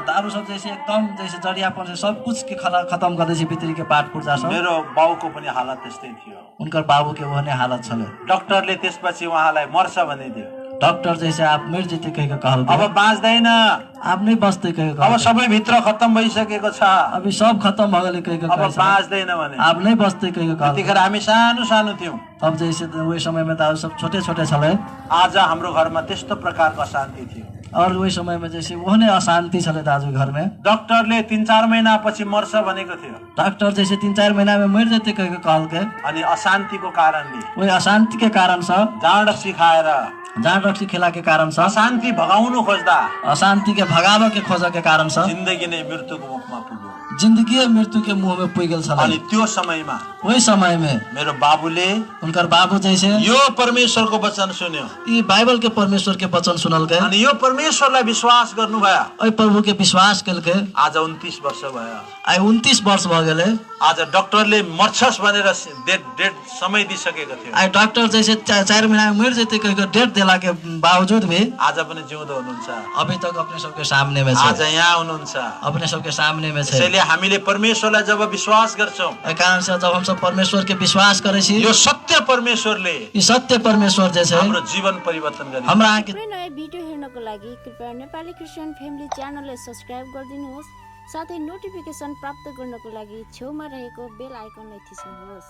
दारू सब जैसे एकदम जैसे जडियापन से सब कुछ के खत्म कर दै छै, भित्री के पाठ पुर्जा सब। मेरो बाउको पनि हालत त्यस्तै थियो। उनकर बाबू के वहने हालत छले। डाक्टरले त्यसपछि उहाँलाई मर्छ भनिदियो। डॉक्टर जैसे आप मर जेते कह के कहल, अब बाँच्दैन, आप नहीं बचते कह के, अब सबै भित्र खत्म भइसकेको छ, अभी सब खत्म भ गेले कह के, अब बाँच्दैन भने आप नहीं बचते कह के कहल। त्यतिखेर हामी सानो सानो थियौं। तब जैसे वही समय में त सब छोटे छोटे छले। आज हाम्रो घरमा त्यस्तो प्रकारको अशान्ति थियो। और वही समय में जैसे वहने अशान्ति छले दाजु घर में। डाक्टरले 3-4 महिना पछि मर्छ भनेको थियो। डाक्टर जैसे 3-4 महीना में मर जाते कह के कहल के। अनि अशान्तिको कारणले, वही अशान्ति के कारण से जाँड रक्सी खाएर जाँड रक्सी खेला के कारण छ, अशान्ति भगाउनु खोज्दा अशान्ति के भगाव के खोज के कारण छ, जिन्दगी नै मृत्युको मुखमा पुग्यो। जिंदगी मृत्यु के मुंह में पुगेल छ। अनि त्यो समयमा वही समय में मेरो बाबुले उनकर बाबू जैसे यो परमेश्वरको वचन सुन्यो ये बाइबल के परमेश्वर के वचन सुनल के अनि यो परमेश्वरलाई विश्वास गर्नुभयो। ओइ प्रभु के विश्वास कल के आज 29 वर्ष भयो। आई 29 वर्ष भ गेले। आज डाक्टरले मर्छस् भनेर डेट समय दिइसकेको थियो। आई डॉक्टर जैसे 4 महीना में मर जते कह डेट देला के बावजूद भी आज पनि जिउँदो हुनुहुन्छ। अभी तक अपने सबके सामने में आज छे, यहाँ हुनुहुन्छ। अपने सबके सामने में छे। त्यसैले हामीले परमेश्वरलाई जब विश्वास गर्छौं, ए कारण से जब हम सब परमेश्वर के विश्वास करे छी, यो सत्य परमेश्वरले ई सत्य परमेश्वर जैसे हाम्रो जीवन परिवर्तन गर्छ। हमरा आके नयाँ भिडियो हेर्नको लागि कृपया नेपाली क्रिस्चियन फ्यामिली च्यानललाई सब्स्क्राइब गरिदिनुहोस्। साथै नोटिफिकेसन प्राप्त गर्नको लागि छेउमा रहेको बेल आइकनलाई थिच्नुहोस्।